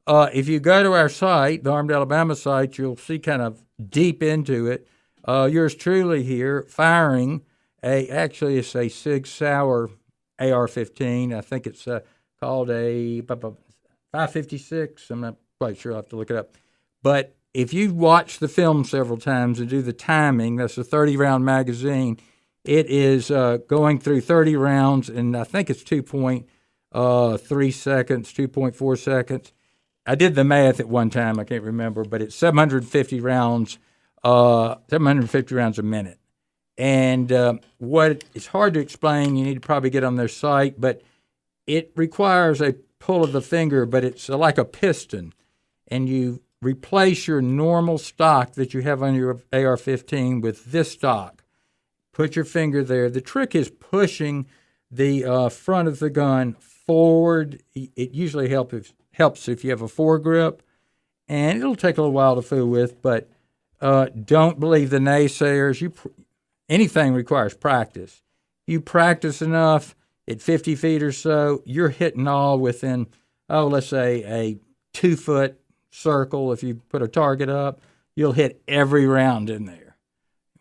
If you go to our site, the Armed Alabama site, you'll see kind of deep into it. Yours truly here firing it's a Sig Sauer AR-15. I think it's called a 556. I'm not quite sure. I'll have to look it up. But if you watch the film several times and do the timing, that's a 30-round magazine. It is going through 30 rounds, and I think it's 2.3 seconds, 2.4 seconds. I did the math at one time. I can't remember, but it's 750 rounds a minute. And what it's hard to explain. You need to probably get on their site, but it requires a pull of the finger, but it's like a piston, and you replace your normal stock that you have on your AR-15 with this stock. Put your finger there. The trick is pushing the front of the gun forward. It usually helps if you have a foregrip, and it'll take a little while to fool with, but don't believe the naysayers. Anything requires practice. You practice enough at 50 feet or so, you're hitting all within, let's say a 2-foot circle. If you put a target up, you'll hit every round in there.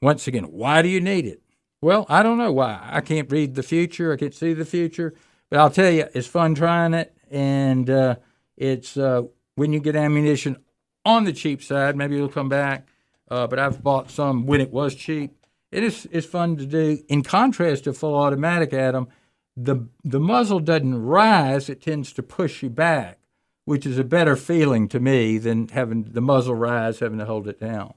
Once again, why do you need it? Well, I don't know why. I can't read the future. I can't see the future. But I'll tell you, it's fun trying it, and it's when you get ammunition on the cheap side, maybe it'll come back. But I've bought some when it was cheap. It's fun to do. In contrast to full automatic, Adam, the muzzle doesn't rise. It tends to push you back, which is a better feeling to me than having the muzzle rise, having to hold it down.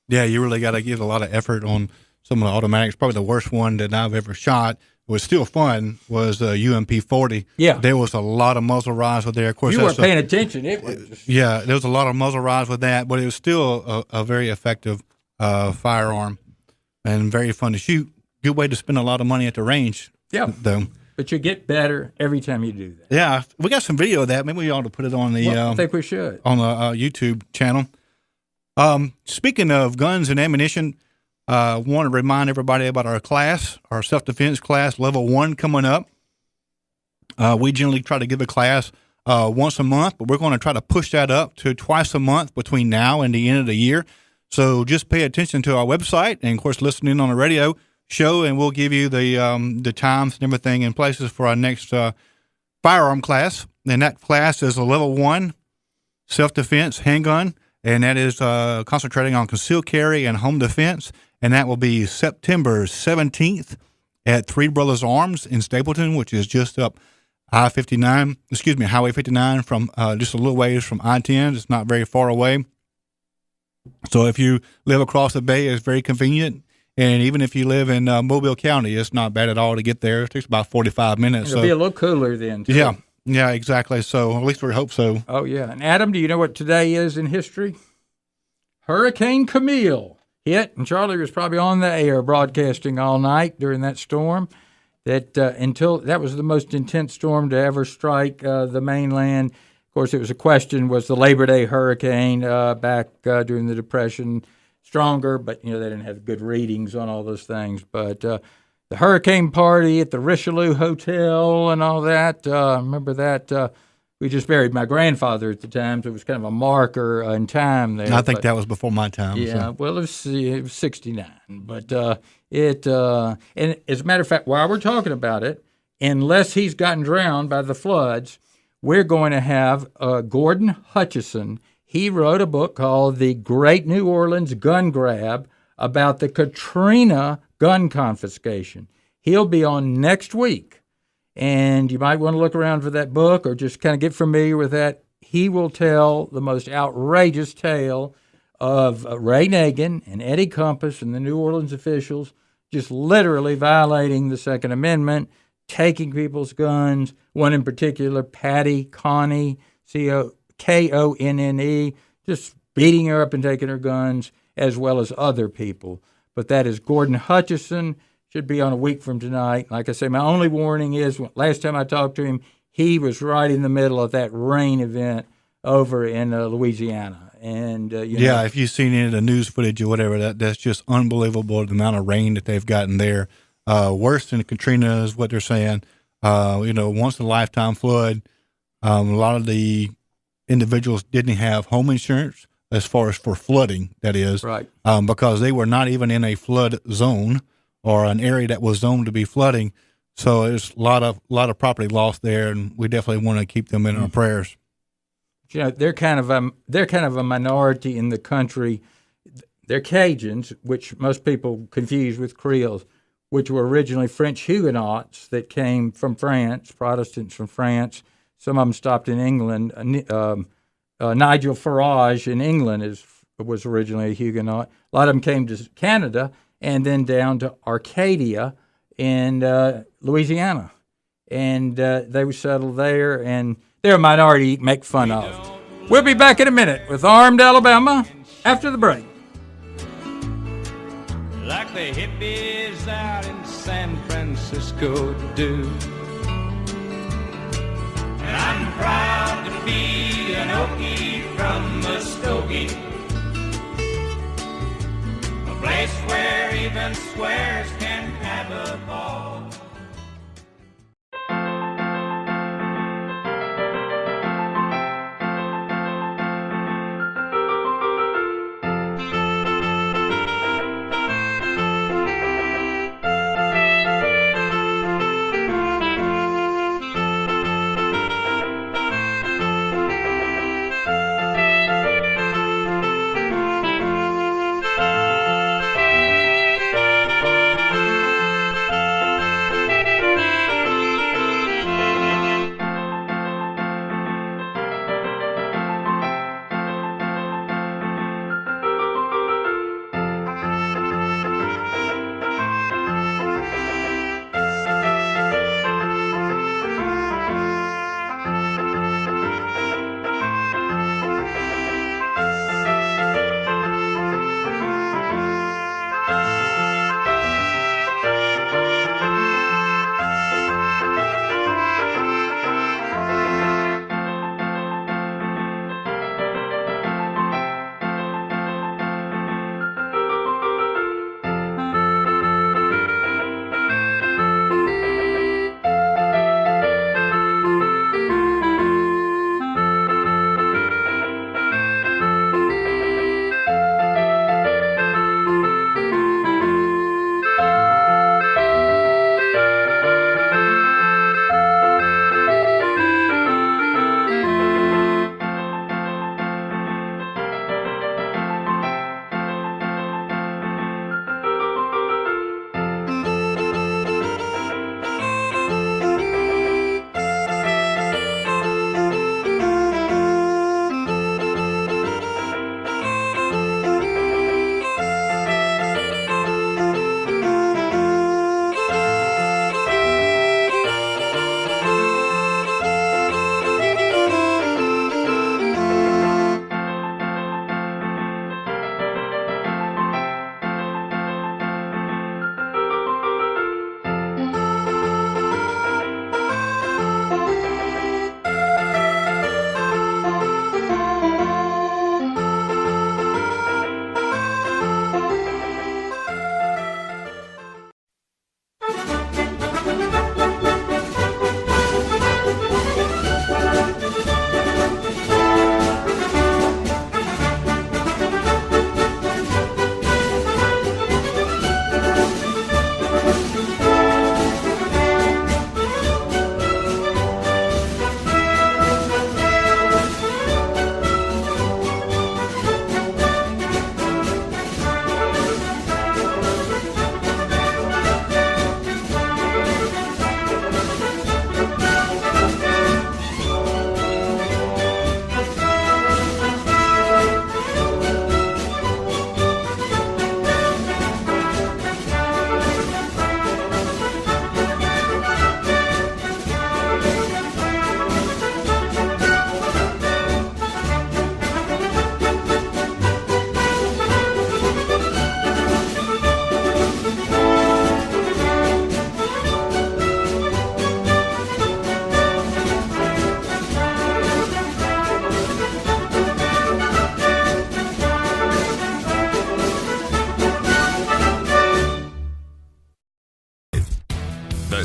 Yeah, you really got to give a lot of effort on some of the automatics. Probably the worst one that I've ever shot was still fun was UMP-40. Yeah. There was a lot of muzzle rise with there. Of course, you weren't paying attention. It was just... Yeah, there was a lot of muzzle rise with that, but it was still a very effective firearm and very fun to shoot. Good way to spend a lot of money at the range. Yeah. Though. But you get better every time you do that. Yeah, we got some video of that. Maybe we ought to put it on the. I think we should on the YouTube channel. Speaking of guns and ammunition, want to remind everybody about our class, our self-defense class, level 1 coming up. We generally try to give a class once a month, but we're going to try to push that up to twice a month between now and the end of the year. So just pay attention to our website and, of course, listening on the radio show, and we'll give you the times and everything and places for our next firearm class. And that class is a level 1 self-defense handgun, and that is concentrating on concealed carry and home defense. And that will be September 17th at Three Brothers Arms in Stapleton, which is just up Highway 59 from just a little ways from I-10. It's not very far away. So if you live across the bay, it's very convenient. And even if you live in Mobile County, it's not bad at all to get there. It takes about 45 minutes. It'll be a little cooler then, too. Yeah, exactly. So at least we hope so. Oh, yeah. And Adam, do you know what today is in history? Hurricane Camille hit, and Charlie was probably on the air broadcasting all night during that storm. That was the most intense storm to ever strike the mainland. Of course, it was a question: was the Labor Day hurricane back during the Depression stronger? But they didn't have good readings on all those things. But the hurricane party at the Richelieu Hotel and all that. Remember that? We just buried my grandfather at the time, so it was kind of a marker in time there. I think that was before my time. Yeah, well, it was 69. But and as a matter of fact, while we're talking about it, unless he's gotten drowned by the floods, we're going to have Gordon Hutchison. He wrote a book called The Great New Orleans Gun Grab about the Katrina gun confiscation. He'll be on next week. And you might want to look around for that book or just kind of get familiar with that. He will tell the most outrageous tale of Ray Nagin and Eddie Compass and the New Orleans officials just literally violating the Second Amendment, taking people's guns. One in particular, Patty Connie, Konne, just beating her up and taking her guns, as well as other people. But that is Gordon Hutchison. Should be on a week from tonight. Like I say, my only warning is last time I talked to him, he was right in the middle of that rain event over in Louisiana. And if you've seen any of the news footage or whatever, that's just unbelievable, the amount of rain that they've gotten there. Worse than Katrina is what they're saying. Once in a lifetime flood. A lot of the individuals didn't have home insurance as far as for flooding, that is. Right. Because they were not even in a flood zone or an area that was zoned to be flooding. So there's a lot of property lost there, and we definitely want to keep them in our prayers. They're kind of a minority in the country. They're Cajuns, which most people confuse with Creoles, which were originally French Huguenots that came from France, Protestants from France. Some of them stopped in England. Nigel Farage in England was originally a Huguenot. A lot of them came to Canada and then down to Arcadia in Louisiana. And they were settled there, and they're a minority you can make fun of. We'll be back in a minute with Armed Alabama after the break. Like the hippies out in San Francisco do. And I'm proud to be an Okie from Muskogee, a place where even squares can have a ball.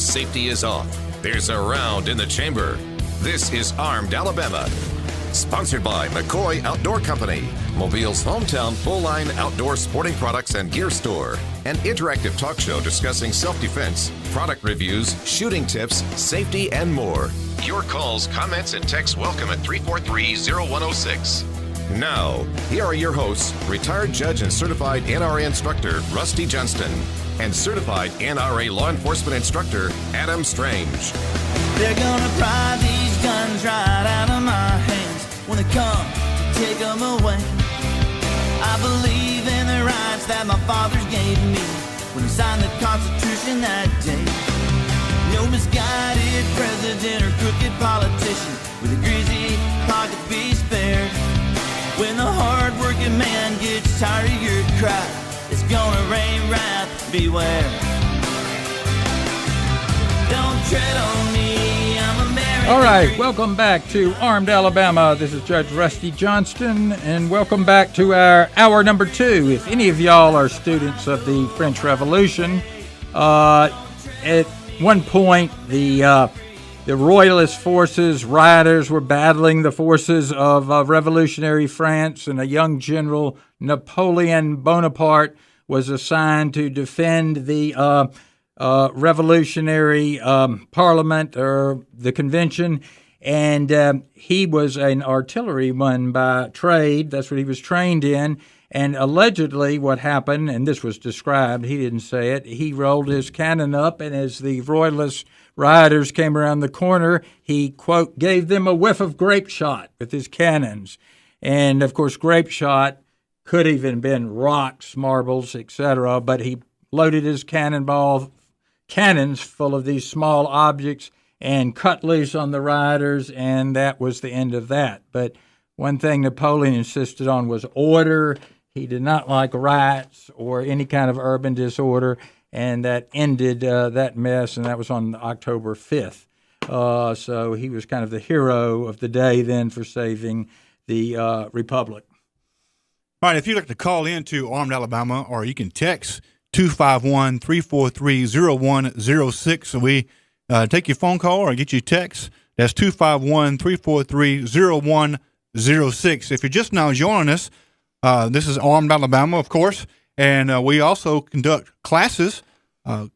safety is off, there's a round in the chamber. This is Armed Alabama. Sponsored by McCoy Outdoor Company, Mobile's hometown full-line outdoor sporting products and gear store. An interactive talk show discussing self-defense, product reviews, shooting tips, safety, and more. Your calls, comments, and texts welcome at 343-0106. Now, here are your hosts, retired judge and certified NRA instructor Rusty Johnston and certified NRA law enforcement instructor Adam Strange. They're gonna pry these guns right out of my hands when they come to take them away. I believe in the rights that my fathers gave me when he signed the Constitution that day. No misguided president or crooked politician with a greasy pocket be spared. When the hard-working man gets tired of your cry, it's gonna rain wrath, beware. Don't tread on me, I'm American. All right, welcome back to Armed Alabama. This is Judge Rusty Johnston, and welcome back to our hour number 2. If any of y'all are students of the French Revolution, at one point the Royalist forces, rioters, were battling the forces of revolutionary France, and a young general, Napoleon Bonaparte, was assigned to defend the revolutionary parliament or the convention, and he was an artilleryman by trade. That's what he was trained in. And allegedly what happened, and this was described, he didn't say it, he rolled his cannon up, and as the Royalist rioters came around the corner, he, quote, gave them a whiff of grape shot with his cannons. And, of course, grape shot could even been rocks, marbles, etc., but he loaded his cannons full of these small objects and cut loose on the rioters, and that was the end of that. But one thing Napoleon insisted on was order. He did not like riots or any kind of urban disorder, and that ended that mess, and that was on October 5th. So he was kind of the hero of the day then for saving the Republic. All right, if you'd like to call in to Armed Alabama, or you can text 251-343-0106. So we take your phone call or get your text. That's 251-343-0106. If you're just now joining us, this is Armed Alabama, of course, and we also conduct classes,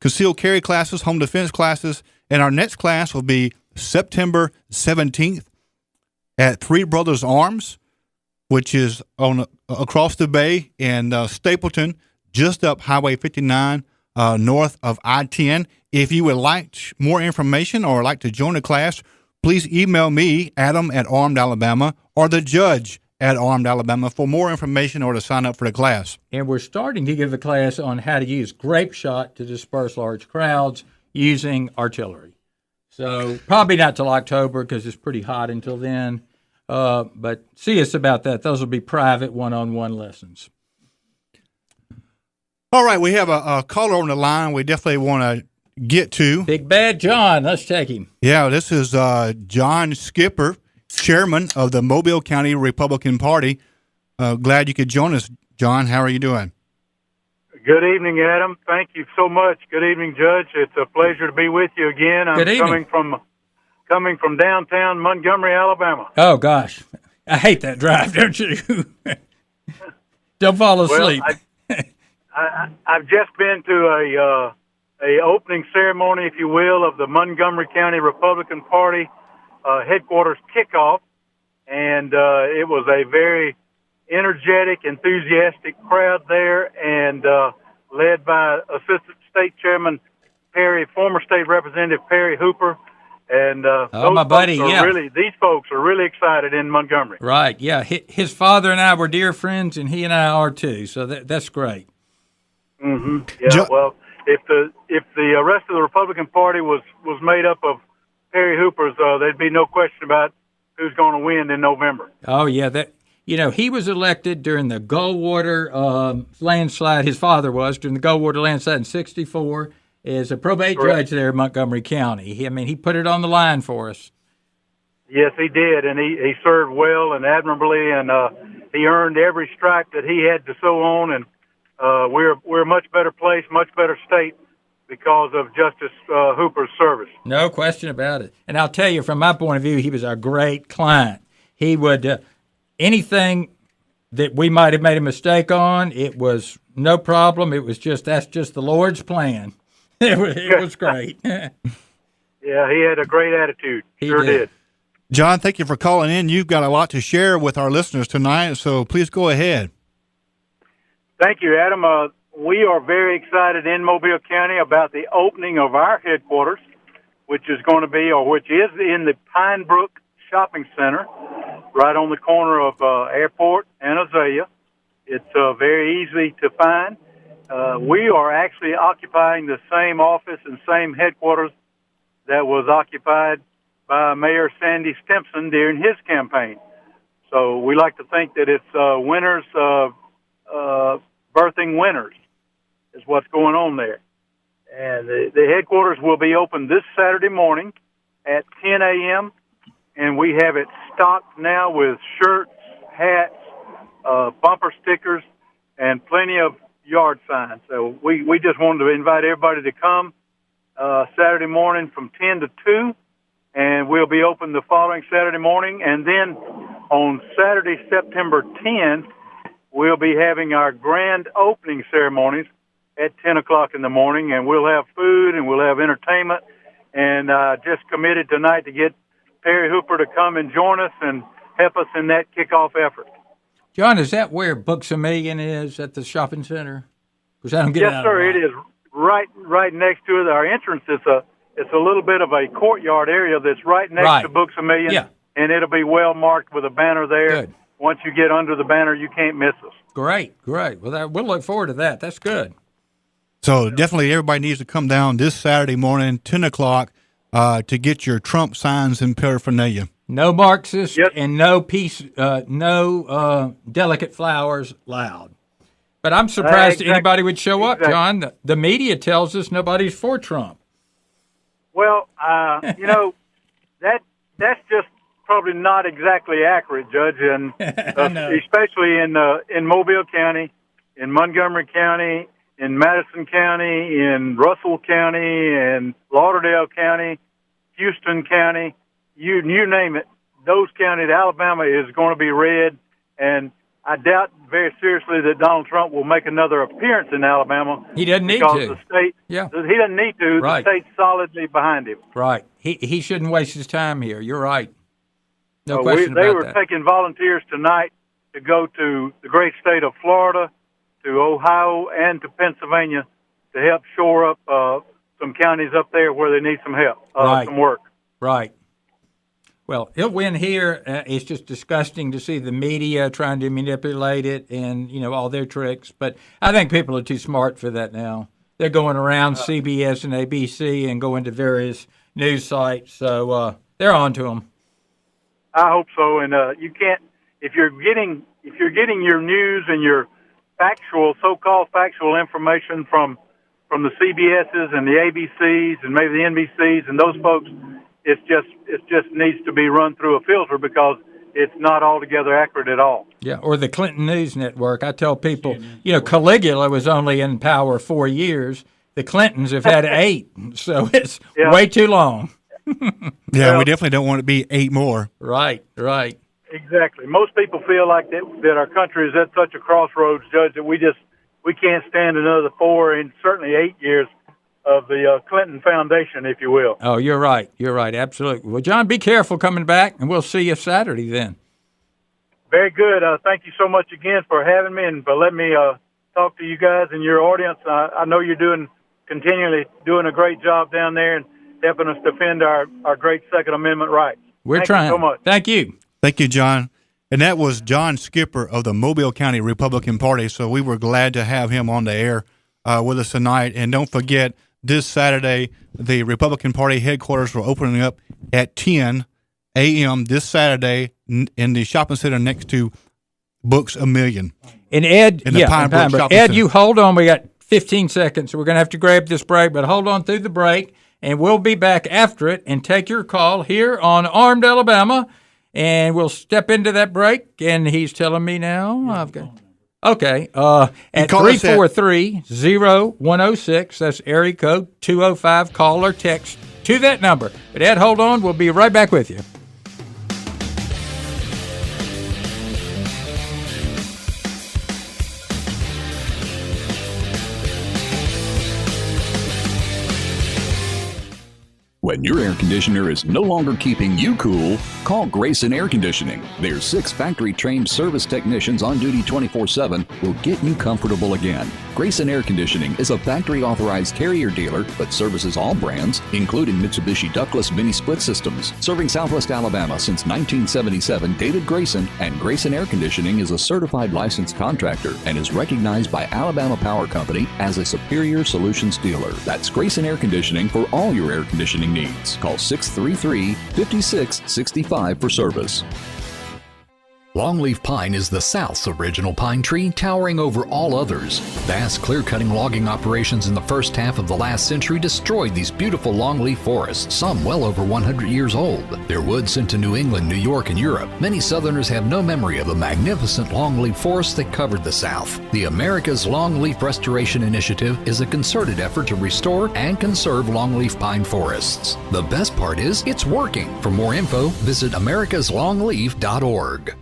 concealed carry classes, home defense classes, and our next class will be September 17th at Three Brothers Arms, which is on across the bay in Stapleton, just up Highway 59, north of I-10. If you would like more information or like to join the class, please email me, Adam at Armed Alabama, or the judge at Armed Alabama for more information or to sign up for the class. And we're starting to give a class on how to use grape shot to disperse large crowds using artillery. So probably not till October because it's pretty hot until then. But see us about that. Those will be private one-on-one lessons. All right, we have a caller on the line we definitely want to get to. Big Bad John, let's take him. Yeah, this is John Skipper, chairman of the Mobile County Republican Party. Glad you could join us, John. How are you doing? Good evening, Adam. Thank you so much. Good evening, Judge. It's a pleasure to be with you again. I'm coming from downtown Montgomery, Alabama. Oh, gosh. I hate that drive, don't you? Don't fall asleep. Well, I've just been to a opening ceremony, if you will, of the Montgomery County Republican Party headquarters kickoff, and it was a very energetic, enthusiastic crowd there, and led by Assistant State Chairman former State Representative Perry Hooper. And my buddy, these folks are really excited in Montgomery. Right, yeah. His father and I were dear friends, and he and I are too. So that's great. Mm-hmm. Yeah. Well, if the rest of the Republican Party was made up of Perry Hoopers, there'd be no question about who's going to win in November. Oh yeah, he was elected during the Goldwater landslide. His father was during the Goldwater landslide in '64. Is a probate judge there in Montgomery County. He put it on the line for us. Yes, he did, and he served well and admirably, and he earned every stripe that he had to sew on. And we're a much better place, much better state because of Justice Hooper's service. No question about it. And I'll tell you, from my point of view, he was a great client. He would anything that we might have made a mistake on, it was no problem. It was that's just the Lord's plan. It was great. Yeah, he had a great attitude. He sure did. John, thank you for calling in. You've got a lot to share with our listeners tonight, so please go ahead. Thank you, Adam. We are very excited in Mobile County about the opening of our headquarters, which is in the Pine Brook Shopping Center, right on the corner of Airport and Azalea. It's very easy to find. We are actually occupying the same office and same headquarters that was occupied by Mayor Sandy Stimpson during his campaign. So we like to think that it's winners birthing winners is what's going on there. And the headquarters will be open this Saturday morning at 10 a.m., and we have it stocked now with shirts, hats, bumper stickers, and plenty of yard signs. So we just wanted to invite everybody to come Saturday morning from 10 to 2, and we'll be open the following Saturday morning. And then on Saturday, September 10th, we'll be having our grand opening ceremonies at 10 o'clock in the morning, and we'll have food and we'll have entertainment. And just committed tonight to get Perry Hooper to come and join us and help us in that kickoff effort. John, is that where Books A Million is at the shopping center? Because I don't get yes, it out sir. of It is right next to it. Our entrance is a little bit of a courtyard area that's right next to Books A Million. Yeah. And it'll be well marked with a banner there. Good. Once you get under the banner, you can't miss us. Great. Well, we'll look forward to that. That's good. So definitely everybody needs to come down this Saturday morning, 10 o'clock, to get your Trump signs and paraphernalia. No Marxist and no delicate flowers allowed. But I'm surprised anybody would show up, John. The media tells us nobody's for Trump. Well, that's just probably not exactly accurate, Judge, and especially in Mobile County, in Montgomery County, in Madison County, in Russell County, in Lauderdale County, Houston County, you name it, those counties, Alabama is going to be red, and I doubt very seriously that Donald Trump will make another appearance in Alabama. He doesn't need because to. The state, he doesn't need to. Right. The state's solidly behind him. Right. He shouldn't waste his time here. You're right. No question about that. They were taking volunteers tonight to go to the great state of Florida, to Ohio, and to Pennsylvania to help shore up some counties up there where they need some help, some work. Right. Well, he'll win here. It's just disgusting to see the media trying to manipulate it and, all their tricks. But I think people are too smart for that now. They're going around CBS and ABC and going to various news sites. So they're on to them. I hope so. And you can't, if you're getting your news and your so-called factual information from the CBSs and the ABCs and maybe the NBCs and those folks, it just needs to be run through a filter because it's not altogether accurate at all. Yeah, or the Clinton News Network. I tell people, Caligula was only in power 4 years. The Clintons have had 8, so it's way too long. Yeah, we definitely don't want to be 8 more. Right. Exactly. Most people feel like that our country is at such a crossroads, Judge, that we can't stand another 4 and certainly 8 years of the Clinton Foundation, if you will. Oh, you're right. Absolutely. Well, John, be careful coming back, and we'll see you Saturday then. Very good. Thank you so much again for having me and for letting me talk to you guys and your audience. I know you're continually doing a great job down there and helping us defend our great Second Amendment rights. We're trying. Thank you so much. Thank you. Thank you, John. And that was John Skipper of the Mobile County Republican Party, so we were glad to have him on the air with us tonight. And don't forget, this Saturday, the Republican Party headquarters are opening up at 10 a.m. this Saturday in the shopping center next to Books A Million. And Ed, Pine Brook Ed, you hold on. We got 15 seconds, so we're going to have to grab this break, but hold on through the break, and we'll be back after it and take your call here on Armed Alabama, and we'll step into that break, and he's telling me now Okay. At 343-0106, that's area code 205, call or text to that number. But Ed, hold on. We'll be right back with you. When your air conditioner is no longer keeping you cool, call Grayson Air Conditioning. Their 6 factory-trained service technicians on duty 24/7 will get you comfortable again. Grayson Air Conditioning is a factory-authorized Carrier dealer but services all brands, including Mitsubishi ductless mini split systems. Serving Southwest Alabama since 1977, David Grayson and Grayson Air Conditioning is a certified licensed contractor and is recognized by Alabama Power Company as a superior solutions dealer. That's Grayson Air Conditioning for all your air conditioning needs. Call 633-5665 for service. Longleaf pine is the South's original pine tree, towering over all others. Vast clear-cutting logging operations in the first half of the last century destroyed these beautiful longleaf forests, some well over 100 years old. Their wood sent to New England, New York, and Europe. Many Southerners have no memory of the magnificent longleaf forests that covered the South. The America's Longleaf Restoration Initiative is a concerted effort to restore and conserve longleaf pine forests. The best part is, it's working. For more info, visit americaslongleaf.org.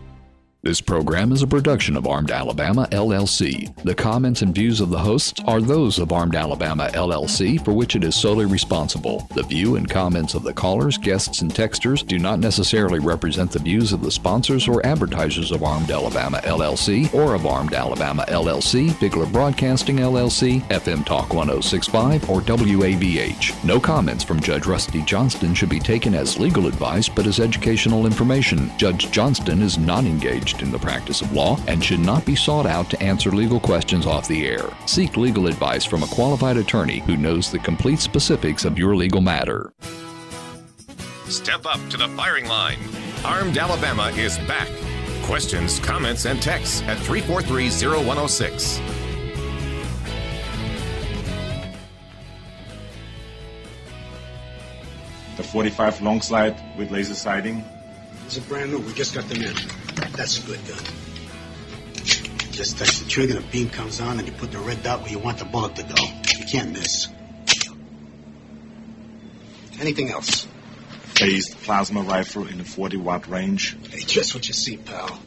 This program is a production of Armed Alabama, LLC. The comments and views of the hosts are those of Armed Alabama, LLC, for which it is solely responsible. The view and comments of the callers, guests, and texters do not necessarily represent the views of the sponsors or advertisers of Armed Alabama, LLC, or of Armed Alabama, LLC, Bigler Broadcasting, LLC, FM Talk 1065, or WAVH. No comments from Judge Rusty Johnston should be taken as legal advice, but as educational information. Judge Johnston is not engaged in the practice of law and should not be sought out to answer legal questions off the air. Seek legal advice from a qualified attorney who knows the complete specifics of your legal matter. Step up to the firing line. Armed Alabama is back. Questions, comments, and texts at 343-0106. The 45 long slide with laser sighting. These are brand new. We just got them in. That's a good gun. Just touch the trigger, the beam comes on, and you put the red dot where you want the bullet to go. You can't miss. Anything else? Phased plasma rifle in the 40-watt range. Hey, just what you see, pal.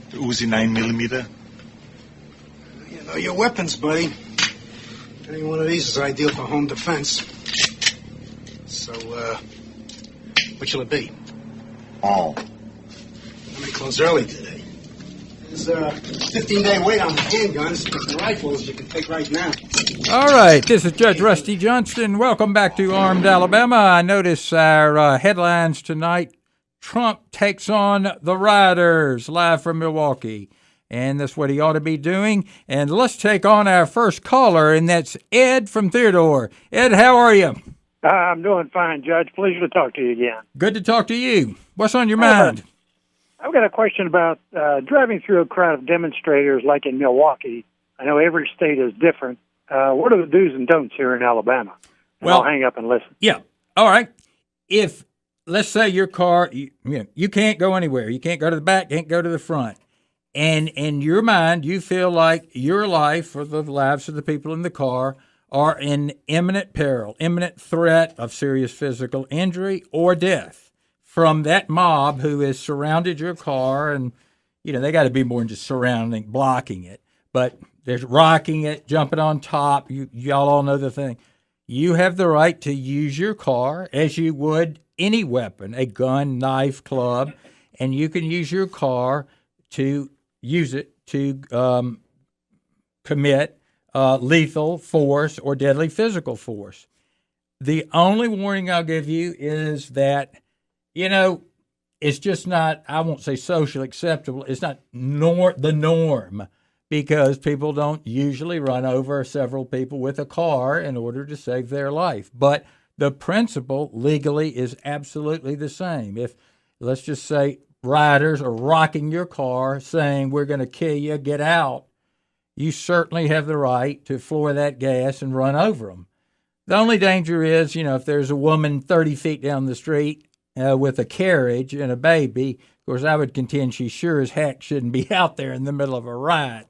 The Uzi 9mm. You know your weapons, buddy. Any one of these is ideal for home defense. So, what shall it be? All. Let me close early today. There's a 15-day wait on the handguns, but the rifles you can take right now. All right, this is Judge Rusty Johnston. Welcome back to Armed Alabama. I notice our headlines tonight. Trump takes on the rioters, live from Milwaukee. And that's what he ought to be doing. And let's take on our first caller, and that's Ed from Theodore. Ed, how are you? I'm doing fine, Judge. Pleasure to talk to you again. Good to talk to you. What's on your mind? I've got a question about driving through a crowd of demonstrators like in Milwaukee. I know every state is different. What are the do's and don'ts here in Alabama? Well, I'll hang up and listen. Yeah. All right. If, let's say your car, you can't go anywhere. You can't go to the back, can't go to the front. And in your mind, you feel like your life or the lives of the people in the car are in imminent peril, imminent threat of serious physical injury or death from that mob who has surrounded your car. And, they got to be more than just surrounding, blocking it. But there's rocking it, jumping on top. Y'all all know the thing. You have the right to use your car as you would any weapon, a gun, knife, club, and you can use your car to use it to commit lethal force or deadly physical force. The only warning I'll give you is that, it's just not, I won't say socially acceptable. It's not the norm because people don't usually run over several people with a car in order to save their life. But the principle legally is absolutely the same. If, let's just say, riders are rocking your car saying, we're going to kill you, get out, you certainly have the right to floor that gas and run over them. The only danger is, if there's a woman 30 feet down the street with a carriage and a baby, of course, I would contend she sure as heck shouldn't be out there in the middle of a riot.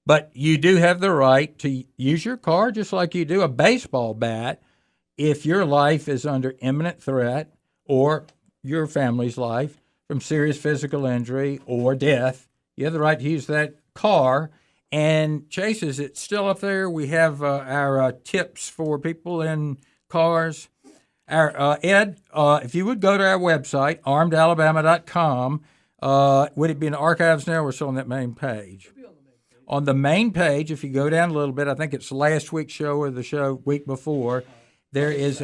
But you do have the right to use your car just like you do a baseball bat if your life is under imminent threat or your family's life from serious physical injury or death. You have the right to use that car. And Chase, is it still up there? We have our tips for people in cars. Ed, if you would go to our website, armedalabama.com, would it be in the archives now or still on that main page? On the main page, if you go down a little bit, I think it's last week's show or the show week before, there is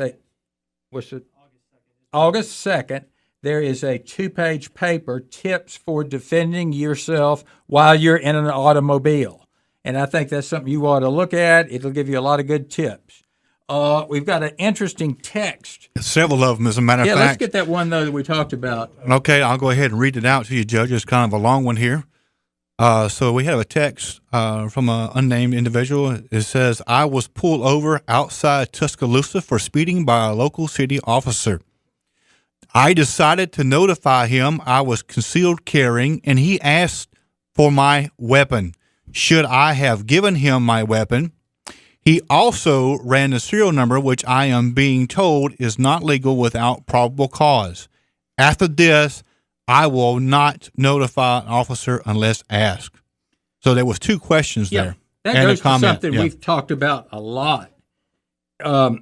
August 2nd, there is a 2-page paper, Tips for Defending Yourself While You're in an Automobile. And I think that's something you ought to look at. It'll give you a lot of good tips. We've got an interesting text. Several of them, as a matter of fact. Yeah, let's get that one, though, that we talked about. Okay, I'll go ahead and read it out to you, Judge. It's kind of a long one here. So we have a text from an unnamed individual. It says, I was pulled over outside Tuscaloosa for speeding by a local city officer. I decided to notify him I was concealed carrying, and he asked for my weapon. Should I have given him my weapon? He also ran the serial number, which I am being told is not legal without probable cause. After this, I will not notify an officer unless asked. So there was 2 questions there. That goes to something we've talked about a lot. Of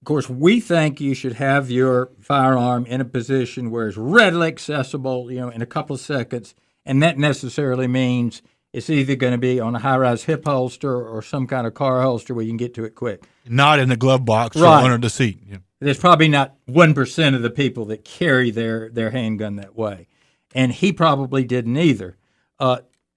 course, we think you should have your firearm in a position where it's readily accessible, in a couple of seconds, and that necessarily means it's either going to be on a high-rise hip holster or some kind of car holster where you can get to it quick. Not in the glove box or under the seat. Yeah. There's probably not 1% of the people that carry their handgun that way. And he probably didn't either.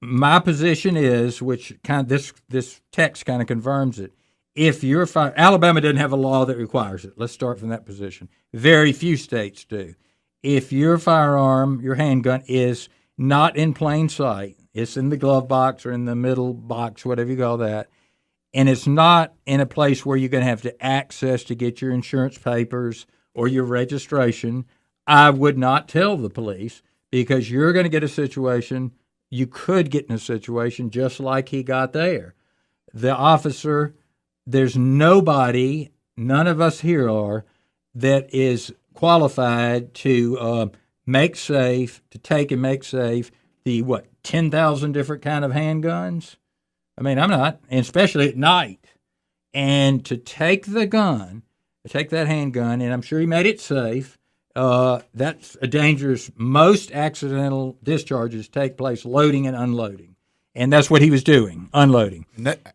My position is, which kind of this text kind of confirms it, if you're Alabama doesn't have a law that requires it. Let's start from that position. Very few states do. If your firearm, your handgun, is not in plain sight, it's in the glove box or in the middle box, whatever you call that, and it's not in a place where you're going to have to access to get your insurance papers or your registration, I would not tell the police, because you're going to get a situation, you could get in a situation just like he got there. The officer, there's nobody, none of us here are, that is qualified to make safe, to take and make safe the, 10,000 different kind of handguns? I mean, I'm not, and especially at night. And to take the gun, to take that handgun, and I'm sure he made it safe, that's a dangerous. Most accidental discharges take place loading and unloading, and that's what he was doing, unloading.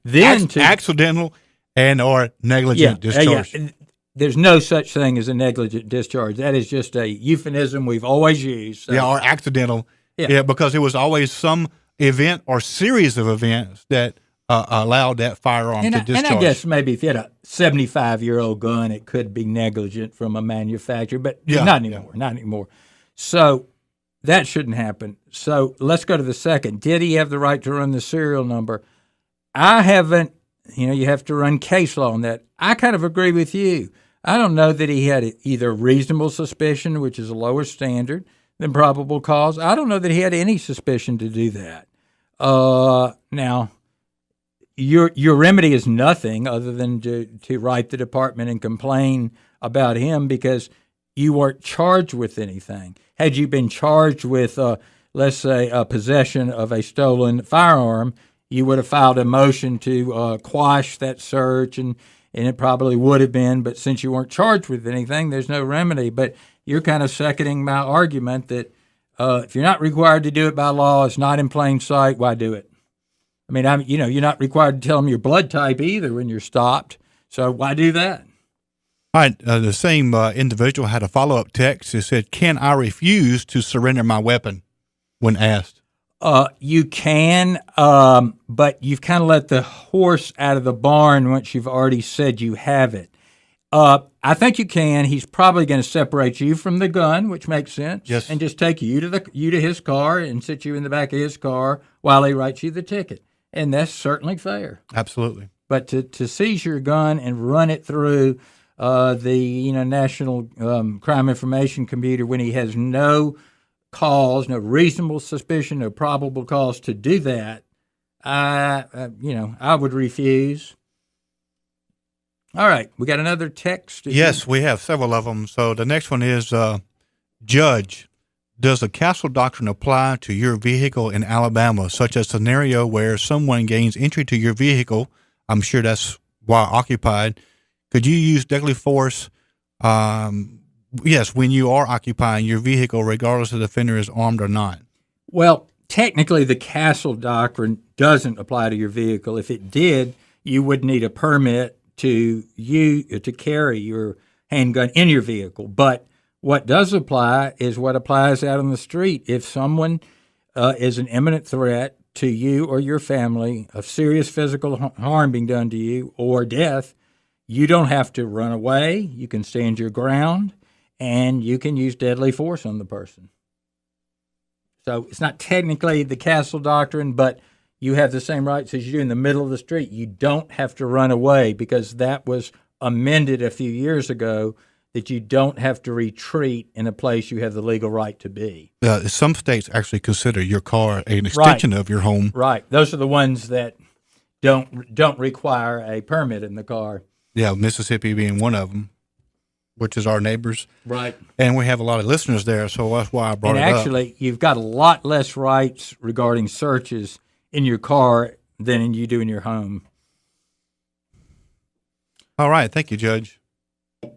Accidental and or negligent discharge. Yeah. There's no such thing as a negligent discharge. That is just a euphemism we've always used. So. Yeah, or accidental. Yeah, because it was always some event or series of events that allowed that firearm to discharge. And I guess maybe if you had a 75-year-old gun, it could be negligent from a manufacturer, but not anymore. Not anymore. So that shouldn't happen. So let's go to the second. Did he have the right to run the serial number? I haven't. You have to run case law on that. I kind of agree with you. I don't know that he had either reasonable suspicion, which is a lower standard than probable cause. I don't know that he had any suspicion to do that. Now, your remedy is nothing other than to write the department and complain about him because you weren't charged with anything. Had you been charged with, let's say, possession of a stolen firearm, you would have filed a motion to quash that search, and it probably would have been. But since you weren't charged with anything, there's no remedy. But you're kind of seconding my argument that if you're not required to do it by law, it's not in plain sight, why do it? I mean, you're not required to tell them your blood type either when you're stopped. So why do that? All right. The same individual had a follow-up text. It said, can I refuse to surrender my weapon when asked? You can, but you've kind of let the horse out of the barn once you've already said you have it. I think you can. He's probably going to separate you from the gun, which makes sense. Yes. And just take you to his car and sit you in the back of his car while he writes you the ticket. And that's certainly fair. Absolutely. But to seize your gun and run it through the National Crime Information Computer when he has no cause, no reasonable suspicion, no probable cause to do that, I would refuse. All right, we got another text. Yes, we have several of them. So the next one is, Judge, does the castle doctrine apply to your vehicle in Alabama, such as scenario where someone gains entry to your vehicle? I'm sure that's while occupied. Could you use deadly force? Yes, when you are occupying your vehicle, regardless of the offender is armed or not. Well, technically, the castle doctrine doesn't apply to your vehicle. If it did, you would need a permit to carry your handgun in your vehicle. But what does apply is what applies out on the street. If someone is an imminent threat to you or your family of serious physical harm being done to you or death, you don't have to run away. You can stand your ground, and you can use deadly force on the person. So it's not technically the castle doctrine, but you have the same rights as you do in the middle of the street. You don't have to run away because that was amended a few years ago, that you don't have to retreat in a place you have the legal right to be. Some states actually consider your car an extension of your home. Right. Those are the ones that don't require a permit in the car. Yeah, Mississippi being one of them, which is our neighbors. Right. And we have a lot of listeners there, so that's why I brought it up. And actually, you've got a lot less rights regarding searches in your car than you do in your home. All right. Thank you, Judge. All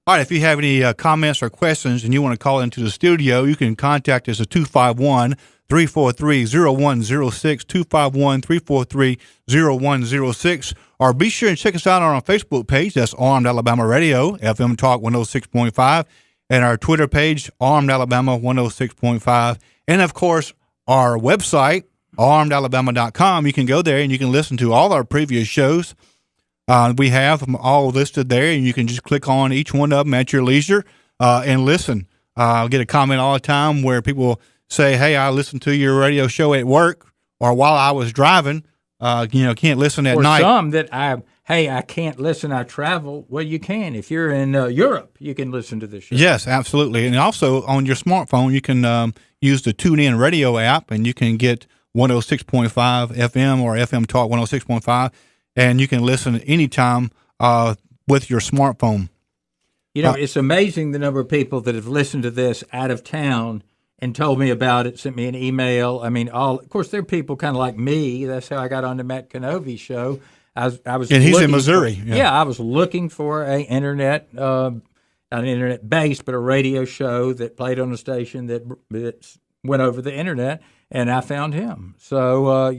right. If you have any comments or questions and you want to call into the studio, you can contact us at 251-343-0106, 251-343-0106, or be sure and check us out on our Facebook page. That's Armed Alabama Radio, FM Talk 106.5, and our Twitter page, Armed Alabama 106.5, and, of course, our website, armedalabama.com. You can go there and you can listen to all our previous shows. We have them all listed there, and you can just click on each one of them at your leisure and listen. I get a comment all the time where people say, hey, I listened to your radio show at work or while I was driving. Can't listen at night. Or some that I can't listen, I travel. Well, you can. If you're in Europe, you can listen to this show. Yes, absolutely. And also on your smartphone, you can use the TuneIn Radio app, and you can get 106.5 FM or FM Talk 106.5, and you can listen anytime with your smartphone. It's amazing the number of people that have listened to this out of town and told me about it, sent me an email. I mean, of course, there are people kind of like me. That's how I got on the Matt Canovy's show. I was, and he's in Missouri. I was looking for an internet, not an internet based, but a radio show that played on a station that went over the internet, and I found him. So,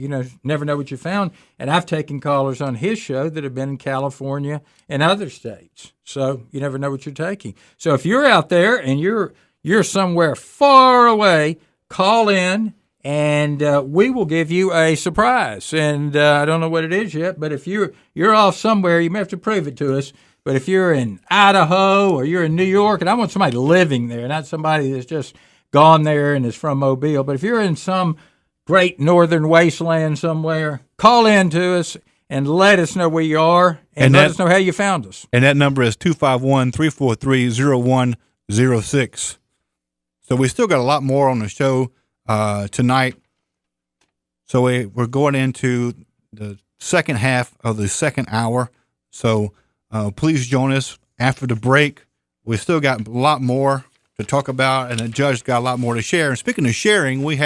never know what you found. And I've taken callers on his show that have been in California and other states. So you never know what you're taking. So if you're out there and you're somewhere far away, call in, and we will give you a surprise. And I don't know what it is yet, but if you're off somewhere, you may have to prove it to us. But if you're in Idaho or you're in New York, and I want somebody living there, not somebody that's just gone there and is from Mobile, but if you're in some great northern wasteland somewhere, call in to us and let us know where you are, and let us know how you found us. And that number is 251-343-0106. So we still got a lot more on the show tonight. So we're going into the second half of the second hour. So please join us after the break. We still got a lot more to talk about, and the judge got a lot more to share. And speaking of sharing, we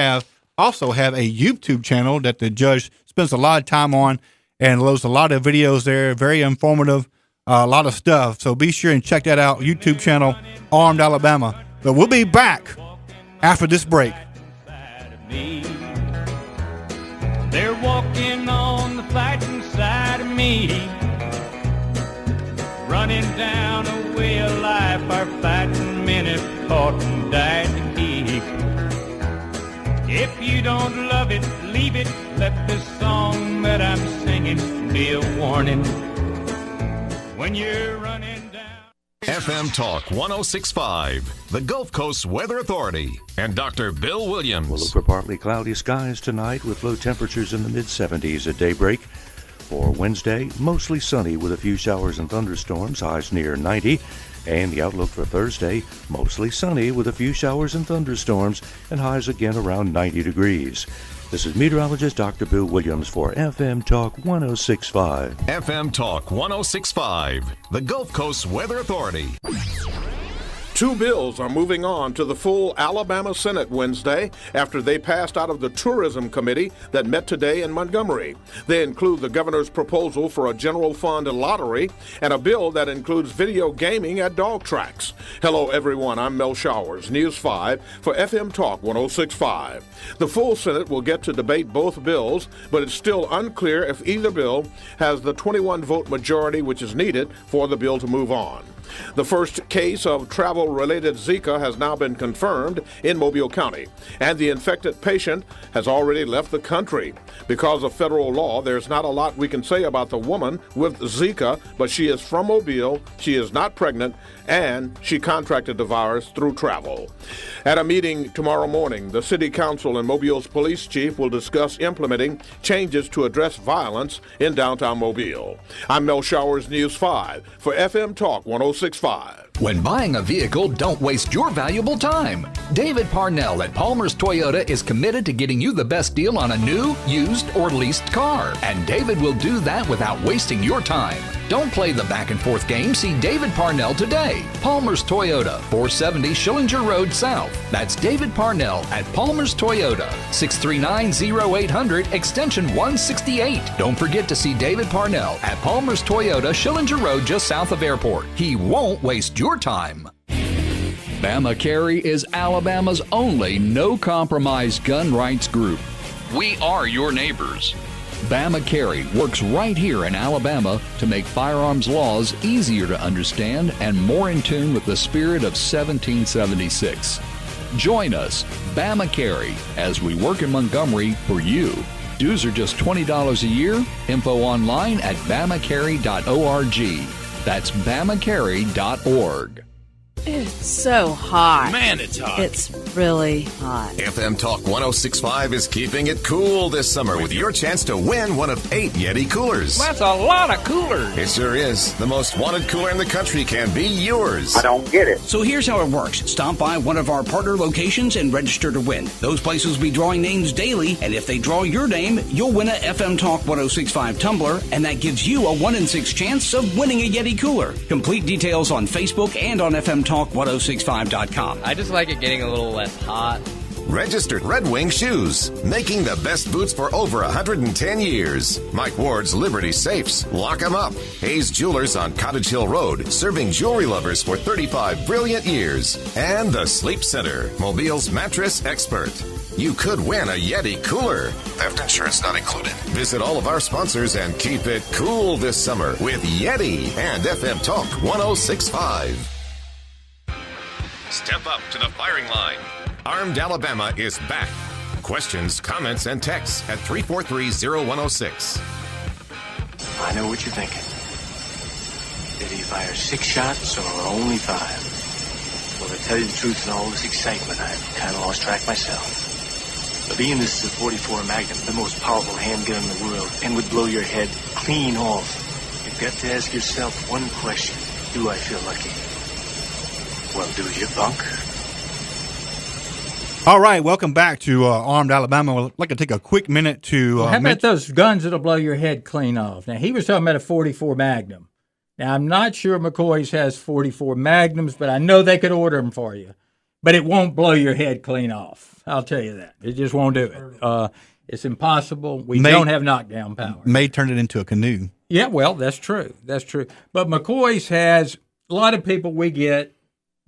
also have a YouTube channel that the judge spends a lot of time on and loads a lot of videos there, very informative, a lot of stuff. So be sure and check that out, YouTube channel, Armed Alabama. But we'll be back after this break. They're walking on the fighting side of me, running down a way of life our fighting men have fought and died to keep. If you don't love it, leave it. Let this song that I'm singing be a warning when you're running down. FM Talk 106.5, the Gulf Coast Weather Authority, and Dr. Bill Williams. We'll look for partly cloudy skies tonight with low temperatures in the mid-70s at daybreak. For Wednesday, mostly sunny with a few showers and thunderstorms, highs near 90. And the outlook for Thursday, mostly sunny with a few showers and thunderstorms, and highs again around 90 degrees. This is meteorologist Dr. Bill Williams for FM Talk 106.5. FM Talk 106.5, the Gulf Coast Weather Authority. Two bills are moving on to the full Alabama Senate Wednesday after they passed out of the Tourism Committee that met today in Montgomery. They include the governor's proposal for a general fund lottery and a bill that includes video gaming at dog tracks. Hello, everyone. I'm Mel Showers, News 5 for FM Talk 106.5. The full Senate will get to debate both bills, but it's still unclear if either bill has the 21-vote majority which is needed for the bill to move on. The first case of travel-related Zika has now been confirmed in Mobile County, and the infected patient has already left the country. Because of federal law, there's not a lot we can say about the woman with Zika, but she is from Mobile, she is not pregnant, and she contracted the virus through travel. At a meeting tomorrow morning, the City Council and Mobile's police chief will discuss implementing changes to address violence in downtown Mobile. I'm Mel Showers, News 5 for FM Talk 106.5. When buying a vehicle, don't waste your valuable time. David Parnell at Palmer's Toyota is committed to getting you the best deal on a new, used, or leased car. And David will do that without wasting your time. Don't play the back and forth game. See David Parnell today. Palmer's Toyota, 470 Schillinger Road South. That's David Parnell at Palmer's Toyota, 639-0800, extension 168. Don't forget to see David Parnell at Palmer's Toyota, Schillinger Road, just south of Airport. He won't waste your time. Bama Carry is Alabama's only no-compromise gun rights group. We are your neighbors. Bama Carry works right here in Alabama to make firearms laws easier to understand and more in tune with the spirit of 1776. Join us, Bama Carry, as we work in Montgomery for you. Dues are just $20 a year. Info online at bamacarry.org. That's bamacarry.org. It's so hot. Man, it's hot. It's really hot. FM Talk 106.5 is keeping it cool this summer with your chance to win one of 8 Yeti coolers. That's a lot of coolers. It sure is. The most wanted cooler in the country can be yours. I don't get it. So here's how it works. Stop by one of our partner locations and register to win. Those places will be drawing names daily, and if they draw your name, you'll win a FM Talk 106.5 tumbler, and that gives you a 1 in 6 chance of winning a Yeti cooler. Complete details on Facebook and on FMTalk1065.com. I just like it getting a little less hot. Registered Red Wing Shoes, making the best boots for over 110 years. Mike Ward's Liberty Safes, lock 'em up. Hayes Jewelers on Cottage Hill Road, serving jewelry lovers for 35 brilliant years. And the Sleep Center, Mobile's mattress expert. You could win a Yeti cooler. Theft insurance not included. Visit all of our sponsors and keep it cool this summer with Yeti and FM Talk 106.5. Step up to the firing line. Armed Alabama is back. Questions, comments, and texts at 343-0106. I know what you're thinking. Did he fire 6 shots or only 5? Well, to tell you the truth, in all this excitement, I've kind of lost track myself. But being this is a 44 Magnum, the most powerful handgun in the world, and would blow your head clean off, you've got to ask yourself one question. Do I feel lucky? Well, do you, punk? All right, welcome back to Armed Alabama. I'd like to take a quick minute to... how about those guns that'll blow your head clean off? Now, he was talking about a 44 Magnum. Now, I'm not sure McCoy's has 44 Magnums, but I know they could order them for you. But it won't blow your head clean off. I'll tell you that. It just won't do it. It's impossible. We don't have knockdown power. May turn it into a canoe. Yeah, well, that's true. That's true. But McCoy's has... A lot of people we get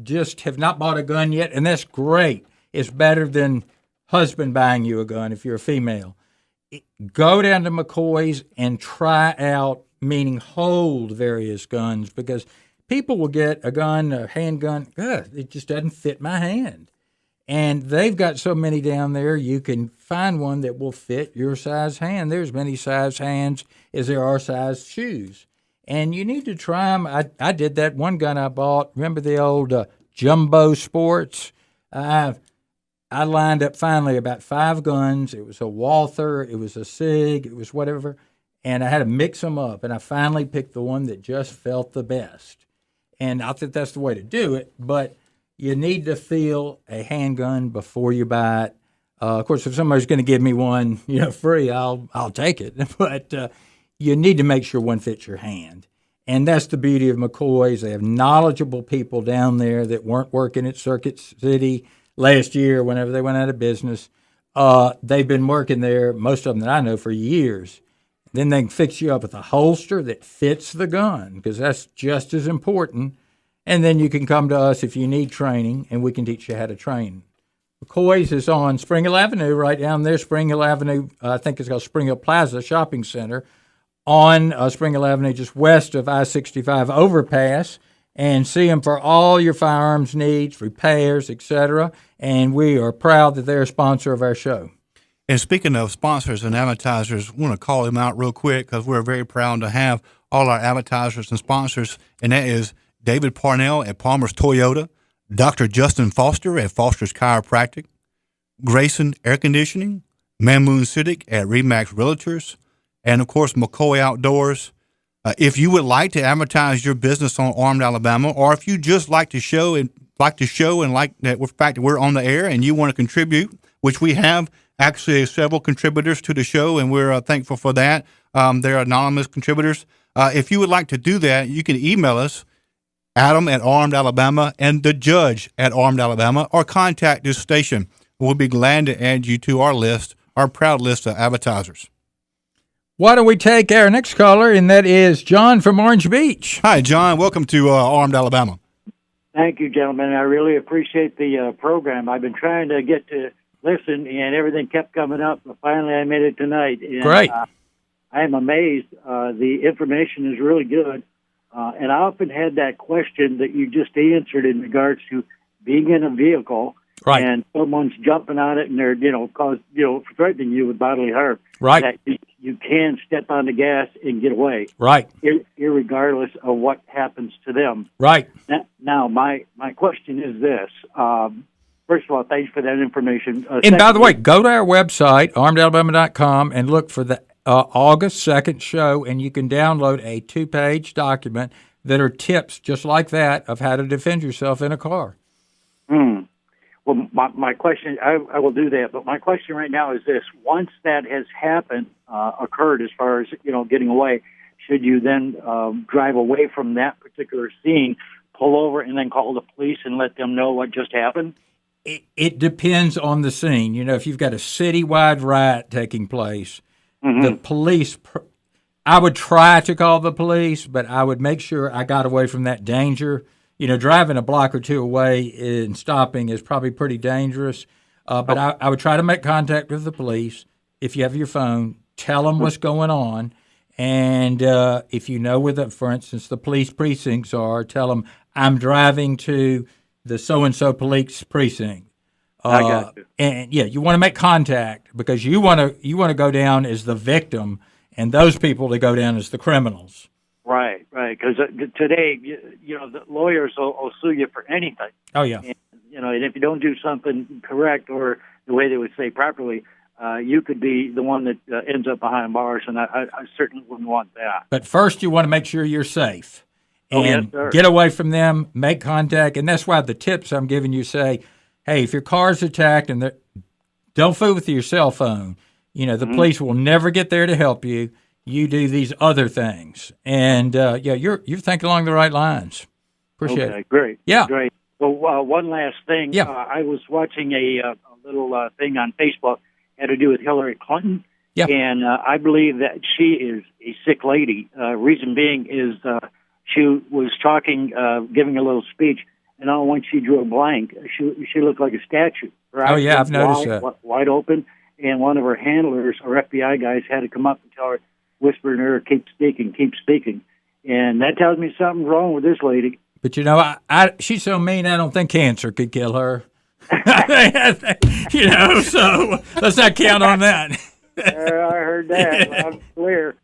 just have not bought a gun yet, and that's great. It's better than husband buying you a gun if you're a female. Go down to McCoy's and try out, meaning hold various guns, because people will get a gun, a handgun, it just doesn't fit my hand. And they've got so many down there, you can find one that will fit your size hand. There's many size hands as there are size shoes. And you need to try them. I did that one gun I bought. Remember the old Jumbo Sports? I lined up finally about 5 guns. It was a Walther, it was a SIG, it was whatever. and I had to mix them up, and I finally picked the one that just felt the best. And I think that's the way to do it, but you need to feel a handgun before you buy it. Of course, if somebody's going to give me one, free, I'll take it. But you need to make sure one fits your hand. And that's the beauty of McCoy's. They have knowledgeable people down there that weren't working at Circuit City last year whenever they went out of business. They've been working there, most of them that I know, for years. Then they can fix you up with a holster that fits the gun, because that's just as important. And then you can come to us if you need training, and we can teach you how to train. McCoy's is on Spring Hill Avenue, right down there. Spring Hill Avenue, I think it's called Spring Hill Plaza Shopping Center, on Spring Hill Avenue, just west of I-65 overpass. And see them for all your firearms needs, repairs, etc. And we are proud that they're a sponsor of our show. And speaking of sponsors and advertisers, I want to call them out real quick because we're very proud to have all our advertisers and sponsors, and that is David Parnell at Palmer's Toyota, Dr. Justin Foster at Foster's Chiropractic, Grayson Air Conditioning, Mamoon Citic at Remax Realtors, and, of course, McCoy Outdoors. If you would like to advertise your business on Armed Alabama, or if you just like to show and like that the fact that we're on the air and you want to contribute, which we have actually several contributors to the show, and we're thankful for that. They're anonymous contributors. If you would like to do that, you can email us, Adam at Armed Alabama and the Judge at Armed Alabama, or contact this station. We'll be glad to add you to our list, our proud list of advertisers. Why don't we take our next caller, and that is John from Orange Beach. Hi, John. Welcome to Armed Alabama. Thank you, gentlemen. I really appreciate the program. I've been trying to get to listen, and everything kept coming up, but finally I made it tonight. And, great. I am amazed. The information is really good. And I often had that question that you just answered in regards to being in a vehicle, right, and someone's jumping on it and they're, threatening you with bodily harm. Right. That you can step on the gas and get away. Right. Irregardless of what happens to them. Right. Now, my question is this. First of all, thanks for that information. And by the way, go to our website, armedalabama.com, and look for the August 2nd show, and you can download a 2-page document that are tips just like that of how to defend yourself in a car. Well, my question, I will do that, but my question right now is this. Once that has occurred as far as, getting away, should you then drive away from that particular scene, pull over, and then call the police and let them know what just happened? It depends on the scene. If you've got a citywide riot taking place, the police, I would try to call the police, but I would make sure I got away from that danger. Driving a block or two away and stopping is probably pretty dangerous. But I would try to make contact with the police. If you have your phone, tell them what's going on. And if you know where, for instance, the police precincts are, tell them, I'm driving to the so-and-so police precinct. I got you. And, you want to make contact because you want to go down as the victim and those people to go down as the criminals. Right. Because today, the lawyers will sue you for anything. Oh, yeah. And, and if you don't do something correct or the way they would say properly, you could be the one that ends up behind bars, and I certainly wouldn't want that. But first, you want to make sure you're safe. And yes, get away from them, make contact. And that's why the tips I'm giving you say, hey, if your car's attacked, and don't fool with your cell phone. The police will never get there to help you. You do these other things. And, you're thinking along the right lines. Appreciate it. Great. Yeah. Great. Well, one last thing. Yeah. I was watching a little thing on Facebook had to do with Hillary Clinton. Yeah. And I believe that she is a sick lady. Reason being is she was talking, giving a little speech, and all once she drew a blank, she looked like a statue. Her Oh, yeah, eyes I've noticed that. Wide open, and one of her handlers or FBI guys had to come up and tell her, whisper in her, keep speaking. And that tells me something's wrong with this lady. But, she's so mean, I don't think cancer could kill her. So let's not count on that. I heard that. I'm clear.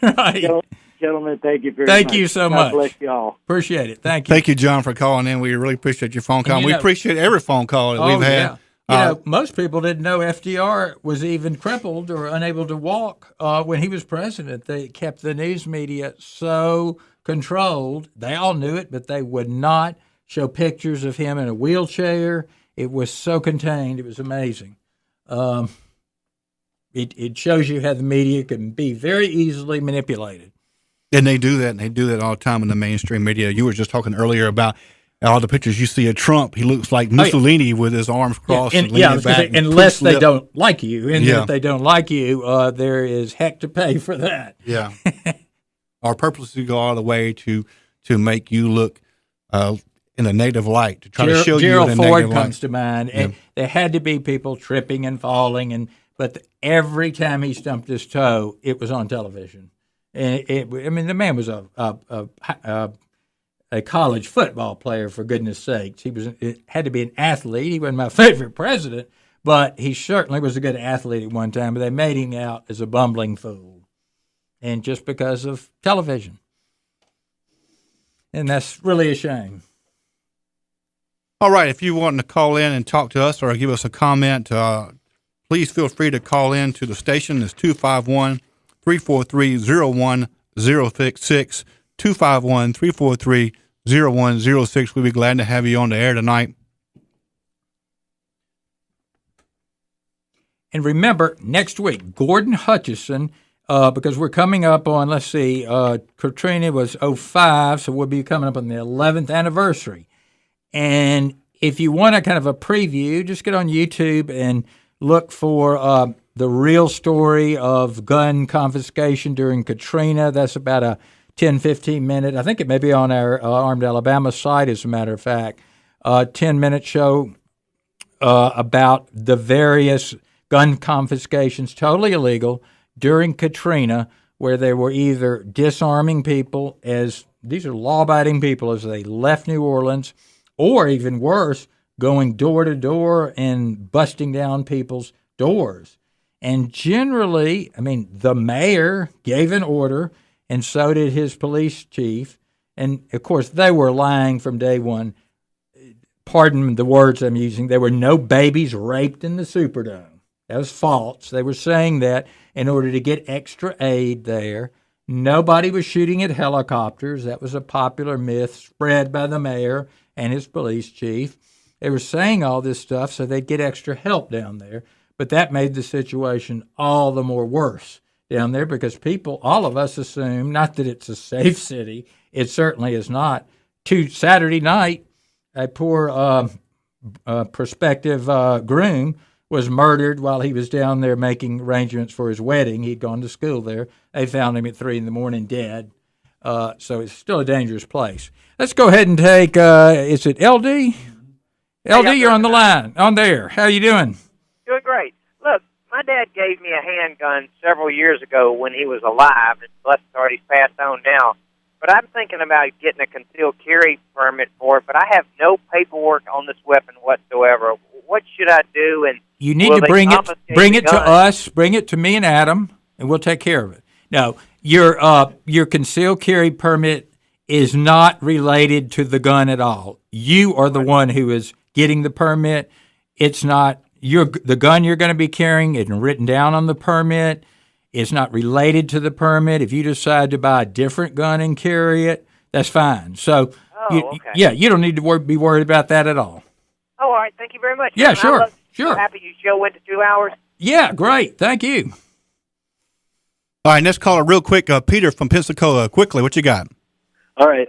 Right. Gentlemen, thank you very much. Thank you so much. God bless you all. Appreciate it. Thank you. Thank you, John, for calling in. We really appreciate your phone call. We appreciate every phone call that we've had. Most people didn't know FDR was even crippled or unable to walk when he was president. They kept the news media so controlled. They all knew it, but they would not show pictures of him in a wheelchair. It was so contained. It was amazing. It shows you how the media can be very easily manipulated. And they do that, and they do that all the time in the mainstream media. You were just talking earlier about all the pictures you see of Trump. He looks like Mussolini with his arms crossed and leaning back. Unless they don't like you. And if they don't like you, there is heck to pay for that. Yeah. Or purposely go all the way to make you look in a negative light, to try to show you in a negative light. Gerald Ford comes to mind. Yeah. And there had to be people tripping and falling, but every time he stumped his toe, it was on television. And the man was a college football player, for goodness sakes. It had to be an athlete. He wasn't my favorite president, but he certainly was a good athlete at one time. But they made him out as a bumbling fool, and just because of television. And that's really a shame. All right, if you want to call in and talk to us or give us a comment, please feel free to call in to the station. It's 251-343-0106, 251-343-0106. We'll be glad to have you on the air tonight. And remember, next week, Gordon Hutchison, because we're coming up on, Katrina was 2005, so we'll be coming up on the 11th anniversary. And if you want a kind of a preview, just get on YouTube and look for the real story of gun confiscation during Katrina. That's about a 10, 15-minute. I think it may be on our Armed Alabama site, as a matter of fact. 10-minute show about the various gun confiscations, totally illegal, during Katrina, where they were either disarming people, as these are law-abiding people, as they left New Orleans, or even worse, going door to door and busting down people's doors. And generally, the mayor gave an order, and so did his police chief. And, of course, they were lying from day one. Pardon the words I'm using. There were no babies raped in the Superdome. That was false. They were saying that in order to get extra aid there. Nobody was shooting at helicopters. That was a popular myth spread by the mayor and his police chief. They were saying all this stuff so they'd get extra help down there. But that made the situation all the more worse down there because people, all of us assume, not that it's a safe city, it certainly is not. Saturday night, a poor prospective groom was murdered while he was down there making arrangements for his wedding. He'd gone to school there. They found him at 3 a.m. dead. So it's still a dangerous place. Let's go ahead and take, is it LD? LD, you're on the line, on there. How you doing? Doing great. Look, my dad gave me a handgun several years ago when he was alive, and bless his heart, he's passed on now. But I'm thinking about getting a concealed carry permit for it, but I have no paperwork on this weapon whatsoever. What should I do? And you need to bring it to us, bring it to me and Adam, and we'll take care of it. No, your concealed carry permit is not related to the gun at all. You are the one who is getting the permit. It's not the gun you're going to be carrying. It's written down on the permit. It's not related to the permit. If you decide to buy a different gun and carry it, that's fine. So, you don't need to be worried about that at all. Oh, all right. Thank you very much. Yeah, sure. I'm happy your show went to 2 hours. Yeah, great. Thank you. All right, let's call it real quick. Peter from Pensacola, quickly, what you got? All right.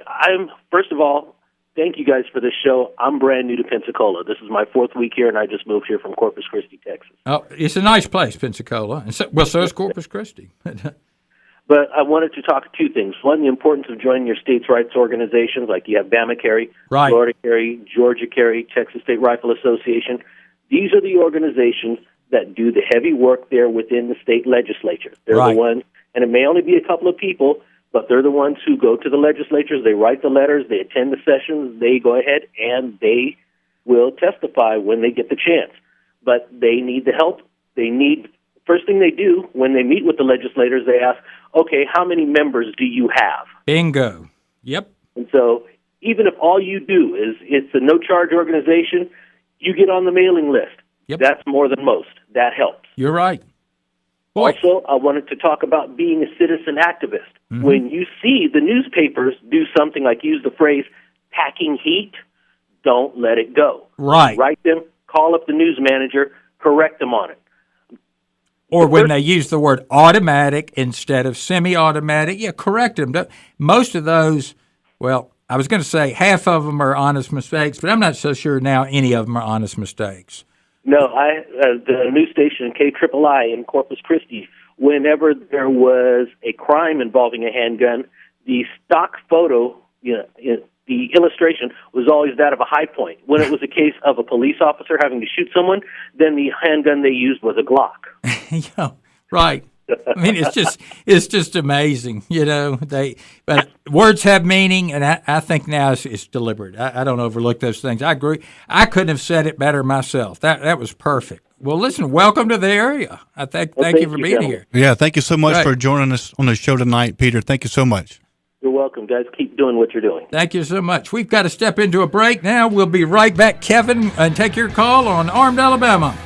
First of all, thank you guys for this show. I'm brand new to Pensacola. This is my 4th week here, and I just moved here from Corpus Christi, Texas. Oh, it's a nice place, Pensacola. And so is Corpus Christi. But I wanted to talk 2 things. One, the importance of joining your states' rights organizations, like you have Bama Carry, right. Florida Carry, Georgia Carry, Texas State Rifle Association. These are the organizations that do the heavy work there within the state legislature. They're the ones, and it may only be a couple of people, but they're the ones who go to the legislatures, they write the letters, they attend the sessions, they go ahead, and they will testify when they get the chance. But they need the help. First thing they do when they meet with the legislators, they ask, okay, how many members do you have? Bingo. Yep. And so even if all you do is it's a no-charge organization, you get on the mailing list. Yep. That's more than most. That helps. You're right. Boy. Also, I wanted to talk about being a citizen activist. Mm-hmm. When you see the newspapers do something like use the phrase packing heat, don't let it go. Right. Write them, call up the news manager, correct them on it. Or when they use the word automatic instead of semi-automatic, correct them. Most of those, well, I was going to say half of them are honest mistakes, but I'm not so sure now any of them are honest mistakes. No, the news station KIII in Corpus Christi, whenever there was a crime involving a handgun, the stock photo, the illustration was always that of a high point. When it was a case of a police officer having to shoot someone, then the handgun they used was a Glock. Right. I mean, it's just amazing, but words have meaning, and I think now it's deliberate. I don't overlook those things. I agree. I couldn't have said it better myself. That was perfect. Well, listen, welcome to the area. Thank you for being here. Yeah, thank you so much for joining us on the show tonight, Peter. Thank you so much. You're welcome, guys. Keep doing what you're doing. Thank you so much. We've got to step into a break now. We'll be right back, Kevin, and take your call on Armed Alabama.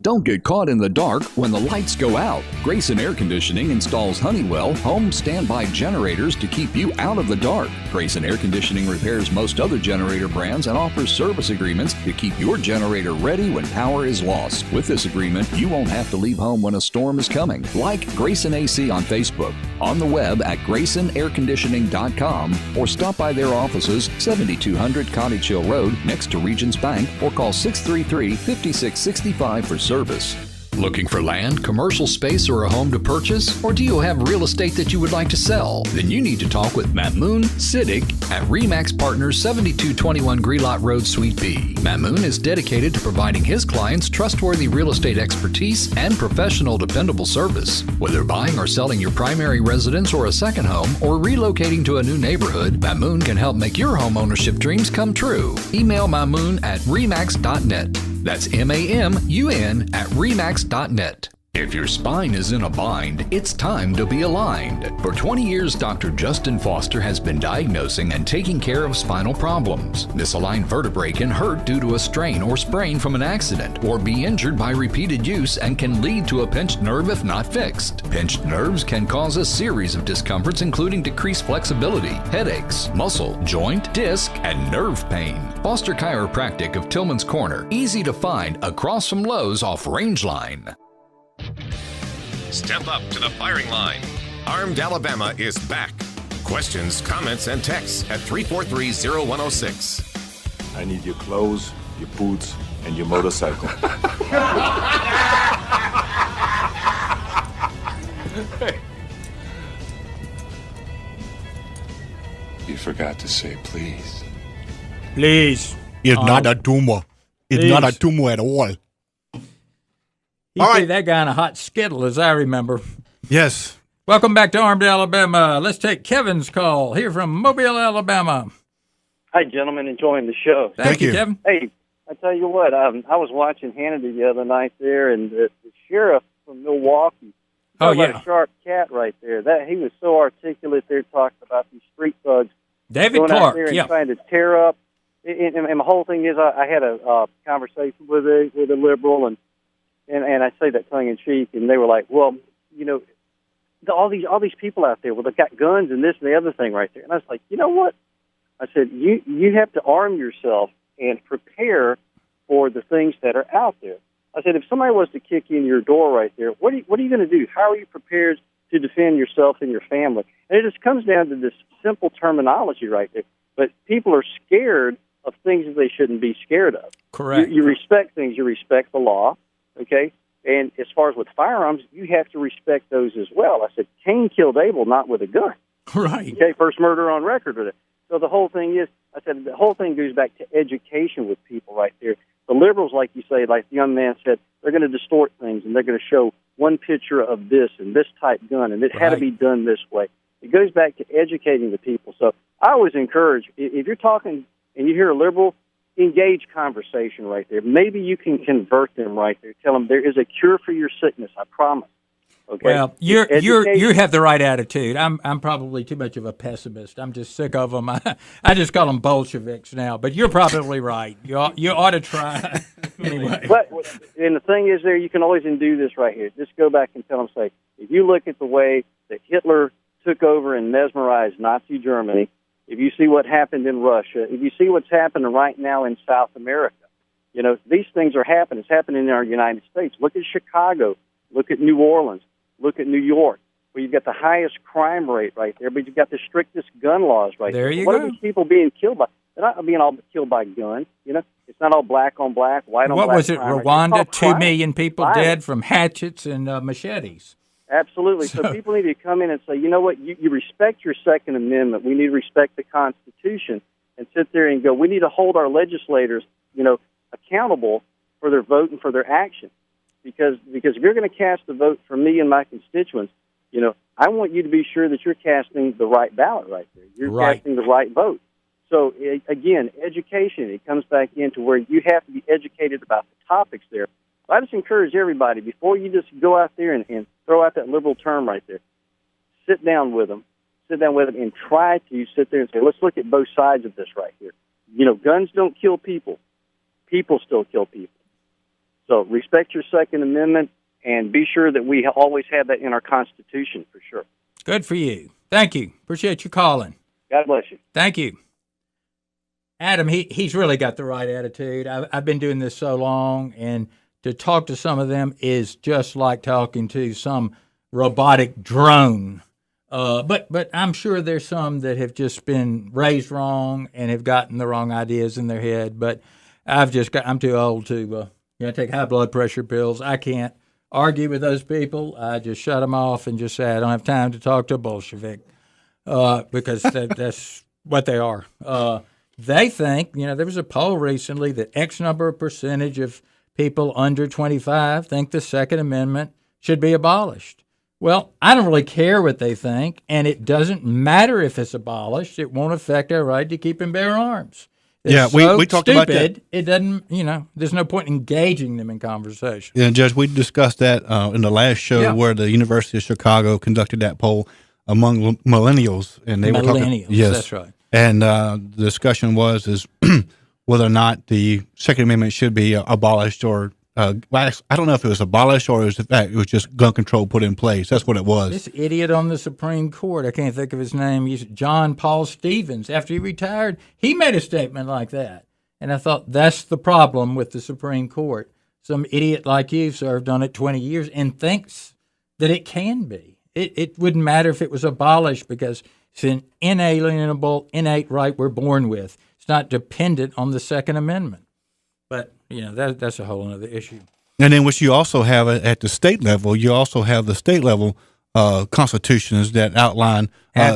Don't get caught in the dark when the lights go out. Grayson Air Conditioning installs Honeywell home standby generators to keep you out of the dark. Grayson Air Conditioning repairs most other generator brands and offers service agreements to keep your generator ready when power is lost. With this agreement, you won't have to leave home when a storm is coming. Like Grayson AC on Facebook, on the web at GraysonAirConditioning.com, or stop by their offices, 7200 Cottage Hill Road, next to Regions Bank, or call 633-5665 for service. Looking for land, commercial space, or a home to purchase? Or do you have real estate that you would like to sell? Then you need to talk with Mamoon Siddiq at RE/MAX Partners, 7221 Grelot Road, Suite B. Mamoon is dedicated to providing his clients trustworthy real estate expertise and professional, dependable service. Whether buying or selling your primary residence or a second home, or relocating to a new neighborhood, Mamoon can help make your home ownership dreams come true. Email Mamoon at remax.net. That's MAMUN at remax.net. If your spine is in a bind, it's time to be aligned. For 20 years, Dr. Justin Foster has been diagnosing and taking care of spinal problems. Misaligned vertebrae can hurt due to a strain or sprain from an accident, or be injured by repeated use and can lead to a pinched nerve if not fixed. Pinched nerves can cause a series of discomforts, including decreased flexibility, headaches, muscle, joint, disc, and nerve pain. Foster Chiropractic of Tillman's Corner, easy to find across from Lowe's off Rangeline. Step up to the firing line. Armed Alabama is back. Questions, comments, and texts at 343-0106. I need your clothes, your boots, and your motorcycle. You forgot to say please. Please. It's not a tumor. It's not a tumor at all. He threw that guy in a hot skittle, as I remember. Yes. Welcome back to Armed Alabama. Let's take Kevin's call here from Mobile, Alabama. Hi, gentlemen. Enjoying the show. Thank you, Kevin. Hey, I tell you what, I was watching Hannity the other night there, and the sheriff from Milwaukee. About a sharp cat right there. He was so articulate there talking about these street thugs. David going Clark, out there and trying to tear up. And the whole thing is, I had a conversation with a liberal, and I say that tongue in cheek, and they were like, "Well, all these people out there, well, they've got guns and this and the other thing right there." And I was like, "You know what?" I said, "You have to arm yourself and prepare for the things that are out there." I said, "If somebody was to kick in your door right there, what are you going to do? How are you prepared to defend yourself and your family?" And it just comes down to this simple terminology right there. But people are scared of things that they shouldn't be scared of. Correct. You respect things. You respect the law, okay? And as far as with firearms, you have to respect those as well. I said, Cain killed Abel not with a gun. Right. Okay, first murder on record with it. So the whole thing is, I said, the whole thing goes back to education with people right there. The liberals, like you say, like the young man said, they're going to distort things, and they're going to show one picture of this and this type gun, and it had to be done this way. It goes back to educating the people. So I always encourage, if you're talking and you hear a liberal, engage conversation right there. Maybe you can convert them right there. Tell them there is a cure for your sickness. I promise. Okay. Well, you have the right attitude. I'm probably too much of a pessimist. I'm just sick of them. I just call them Bolsheviks now. But you're probably right. You ought to try anyway. But and the thing is, there you can always do this right here. Just go back and tell them, say, if you look at the way that Hitler took over and mesmerized Nazi Germany, if you see what happened in Russia, if you see what's happening right now in South America, these things are happening. It's happening in our United States. Look at Chicago. Look at New Orleans. Look at New York, where you've got the highest crime rate right there, but you've got the strictest gun laws right there. There you go. What are these people being killed by? They're not being all killed by guns. It's not all black on black, white on black. What was it, Rwanda? 2 million people dead from hatchets and machetes. Absolutely. So people need to come in and say, you know what, you respect your Second Amendment. We need to respect the Constitution and sit there and go, we need to hold our legislators, accountable for their vote and for their action. Because if you're going to cast a vote for me and my constituents, I want you to be sure that you're casting the right ballot right there. You're casting the right vote. So, again, education, it comes back into where you have to be educated about the topics there. I just encourage everybody, before you just go out there and throw out that liberal term right there, sit down with them and try to sit there and say, let's look at both sides of this right here. Guns don't kill people. People still kill people. So respect your Second Amendment and be sure that we always have that in our Constitution for sure. Good for you. Thank you. Appreciate you calling. God bless you. Thank you. Adam, he's really got the right attitude. I've been doing this so long, and to talk to some of them is just like talking to some robotic drone. But I'm sure there's some that have just been raised wrong and have gotten the wrong ideas in their head. But I'm too old to take high blood pressure pills. I can't argue with those people. I just shut them off and just say I don't have time to talk to a Bolshevik because that's what they are. They think, there was a poll recently that X number of percentage of people under 25 think the Second Amendment should be abolished. Well, I don't really care what they think, and it doesn't matter if it's abolished. It won't affect our right to keep and bear arms. It's we talked about that. It doesn't, there's no point in engaging them in conversation. Yeah, Judge, we discussed that in the last show where the University of Chicago conducted that poll among millennials, and they were talking. Yes, that's right. And the discussion was whether or not the Second Amendment should be abolished, or I don't know if it was abolished or it was just gun control put in place. That's what it was. This idiot on the Supreme Court, I can't think of his name. He's John Paul Stevens. After he retired, he made a statement like that. And I thought, that's the problem with the Supreme Court. Some idiot like you served on it 20 years and thinks that it can be. It wouldn't matter if it was abolished because it's an inalienable, innate right we're born with. It's not dependent on the Second Amendment. But, that's a whole other issue. And then what you also have at the state level, you also have the state level constitutions that outline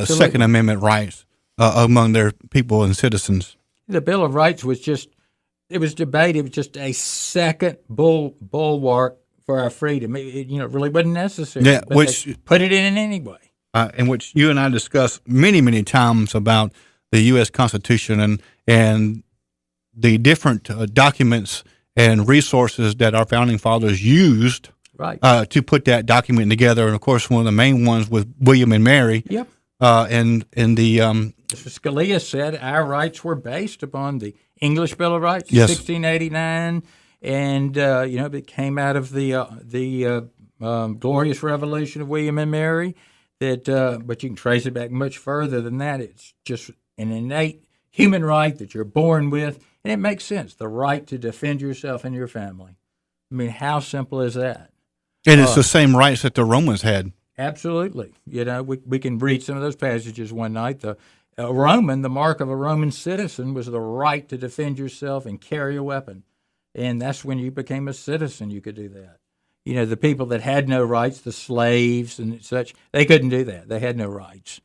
Second Amendment rights among their people and citizens. The Bill of Rights was it was debated. It was just a second bulwark for our freedom. It really wasn't necessary. Yeah, but which they put it in anyway. In which you and I discussed many, many times about the U.S. Constitution and the different documents and resources that our founding fathers used to put that document together. And, of course, one of the main ones was William and Mary. Yep. And the Scalia said our rights were based upon the English Bill of Rights, yes. 1689, and it came out of the glorious revolution of William and Mary. But you can trace it back much further than that. It's just an innate human right that you're born with, and it makes sense. The right to defend yourself and your family. I mean, how simple is that? And it's the same rights that the Romans had. Absolutely. We can read some of those passages one night. The mark of a Roman citizen was the right to defend yourself and carry a weapon. And that's when you became a citizen, you could do that. The people that had no rights, the slaves and such, they couldn't do that. They had no rights.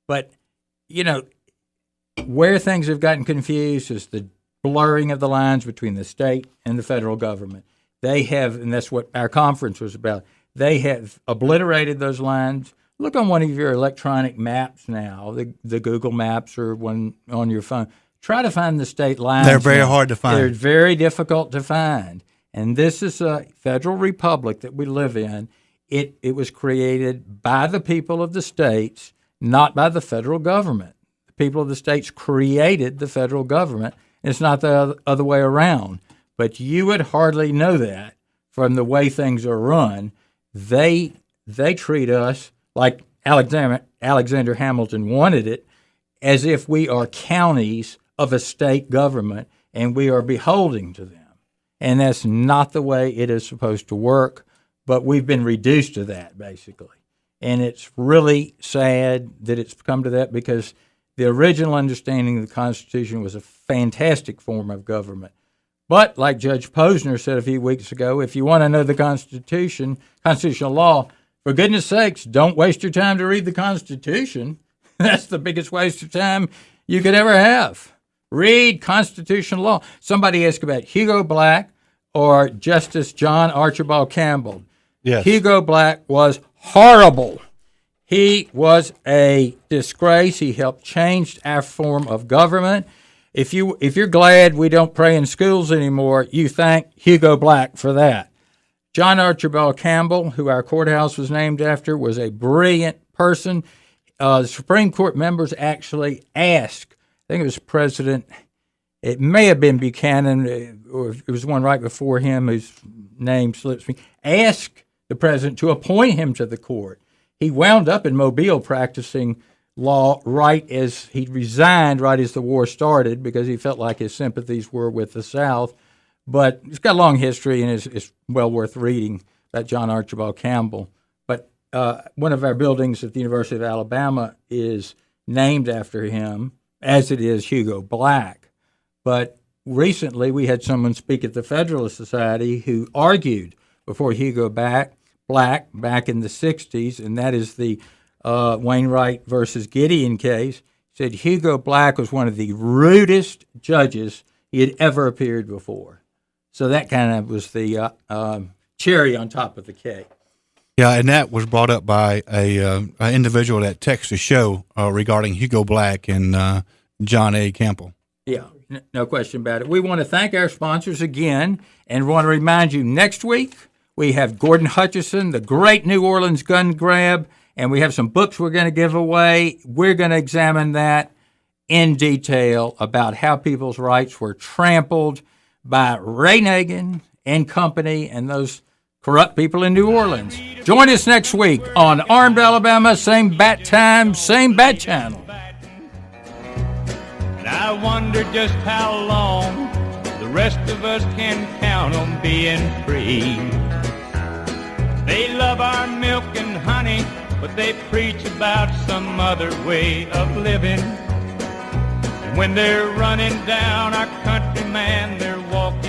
But, where things have gotten confused is the blurring of the lines between the state and the federal government. They have, and that's what our conference was about, they have obliterated those lines. Look on one of your electronic maps now, the Google Maps or one on your phone. try to find the state lines. They're very hard to find. They're very difficult to find. And this is a federal republic that we live in. It was created by the people of the states, not by the federal government. The people of the states created the federal government. It's not the other way around. But you would hardly know that from the way things are run. They treat us like Alexander Hamilton wanted it, as if we are counties of a state government and we are beholden to them. And that's not the way it is supposed to work, but we've been reduced to that, basically. And it's really sad that it's come to that, because the original understanding of the Constitution was a fantastic form of government. But like Judge Posner said a few weeks ago, if you want to know the Constitution, constitutional law, for goodness sakes, don't waste your time to read the Constitution. That's the biggest waste of time you could ever have. Read constitutional law. Somebody asked about Hugo Black or Justice John Archibald Campbell. Yes. Hugo Black was horrible. He was a disgrace. He helped change our form of government. If you're glad we don't pray in schools anymore, you thank Hugo Black for that. John Archibald Campbell, who our courthouse was named after, was a brilliant person. The Supreme Court members actually asked, I think it was President, it may have been Buchanan, or it was one right before him whose name slips me, asked the president to appoint him to the court. He wound up in Mobile practicing law right as he resigned, right as the war started, because he felt like his sympathies were with the South. But it's got a long history, and it's well worth reading about John Archibald Campbell. But one of our buildings at the University of Alabama is named after him, as it is Hugo Black. But recently we had someone speak at the Federalist Society who argued before Hugo Black back in the 60s, and that is the Wainwright versus Gideon case. Said Hugo Black was one of the rudest judges he had ever appeared before. So that kind of was the cherry on top of the cake. Yeah, and that was brought up by an individual that texted the show regarding Hugo Black and John A. Campbell. Yeah, no question about it. We want to thank our sponsors again, and want to remind you next week we have Gordon Hutchison, the great New Orleans gun grab, and we have some books we're going to give away. We're going to examine that in detail about how people's rights were trampled by Ray Nagin and company and those corrupt people in New Orleans. Join us next week on Armed Alabama, same bat time, same bat channel. And I wonder just how long the rest of us can count on being free. They love our milk and honey, but they preach about some other way of living. And when they're running down our country, man, they're walking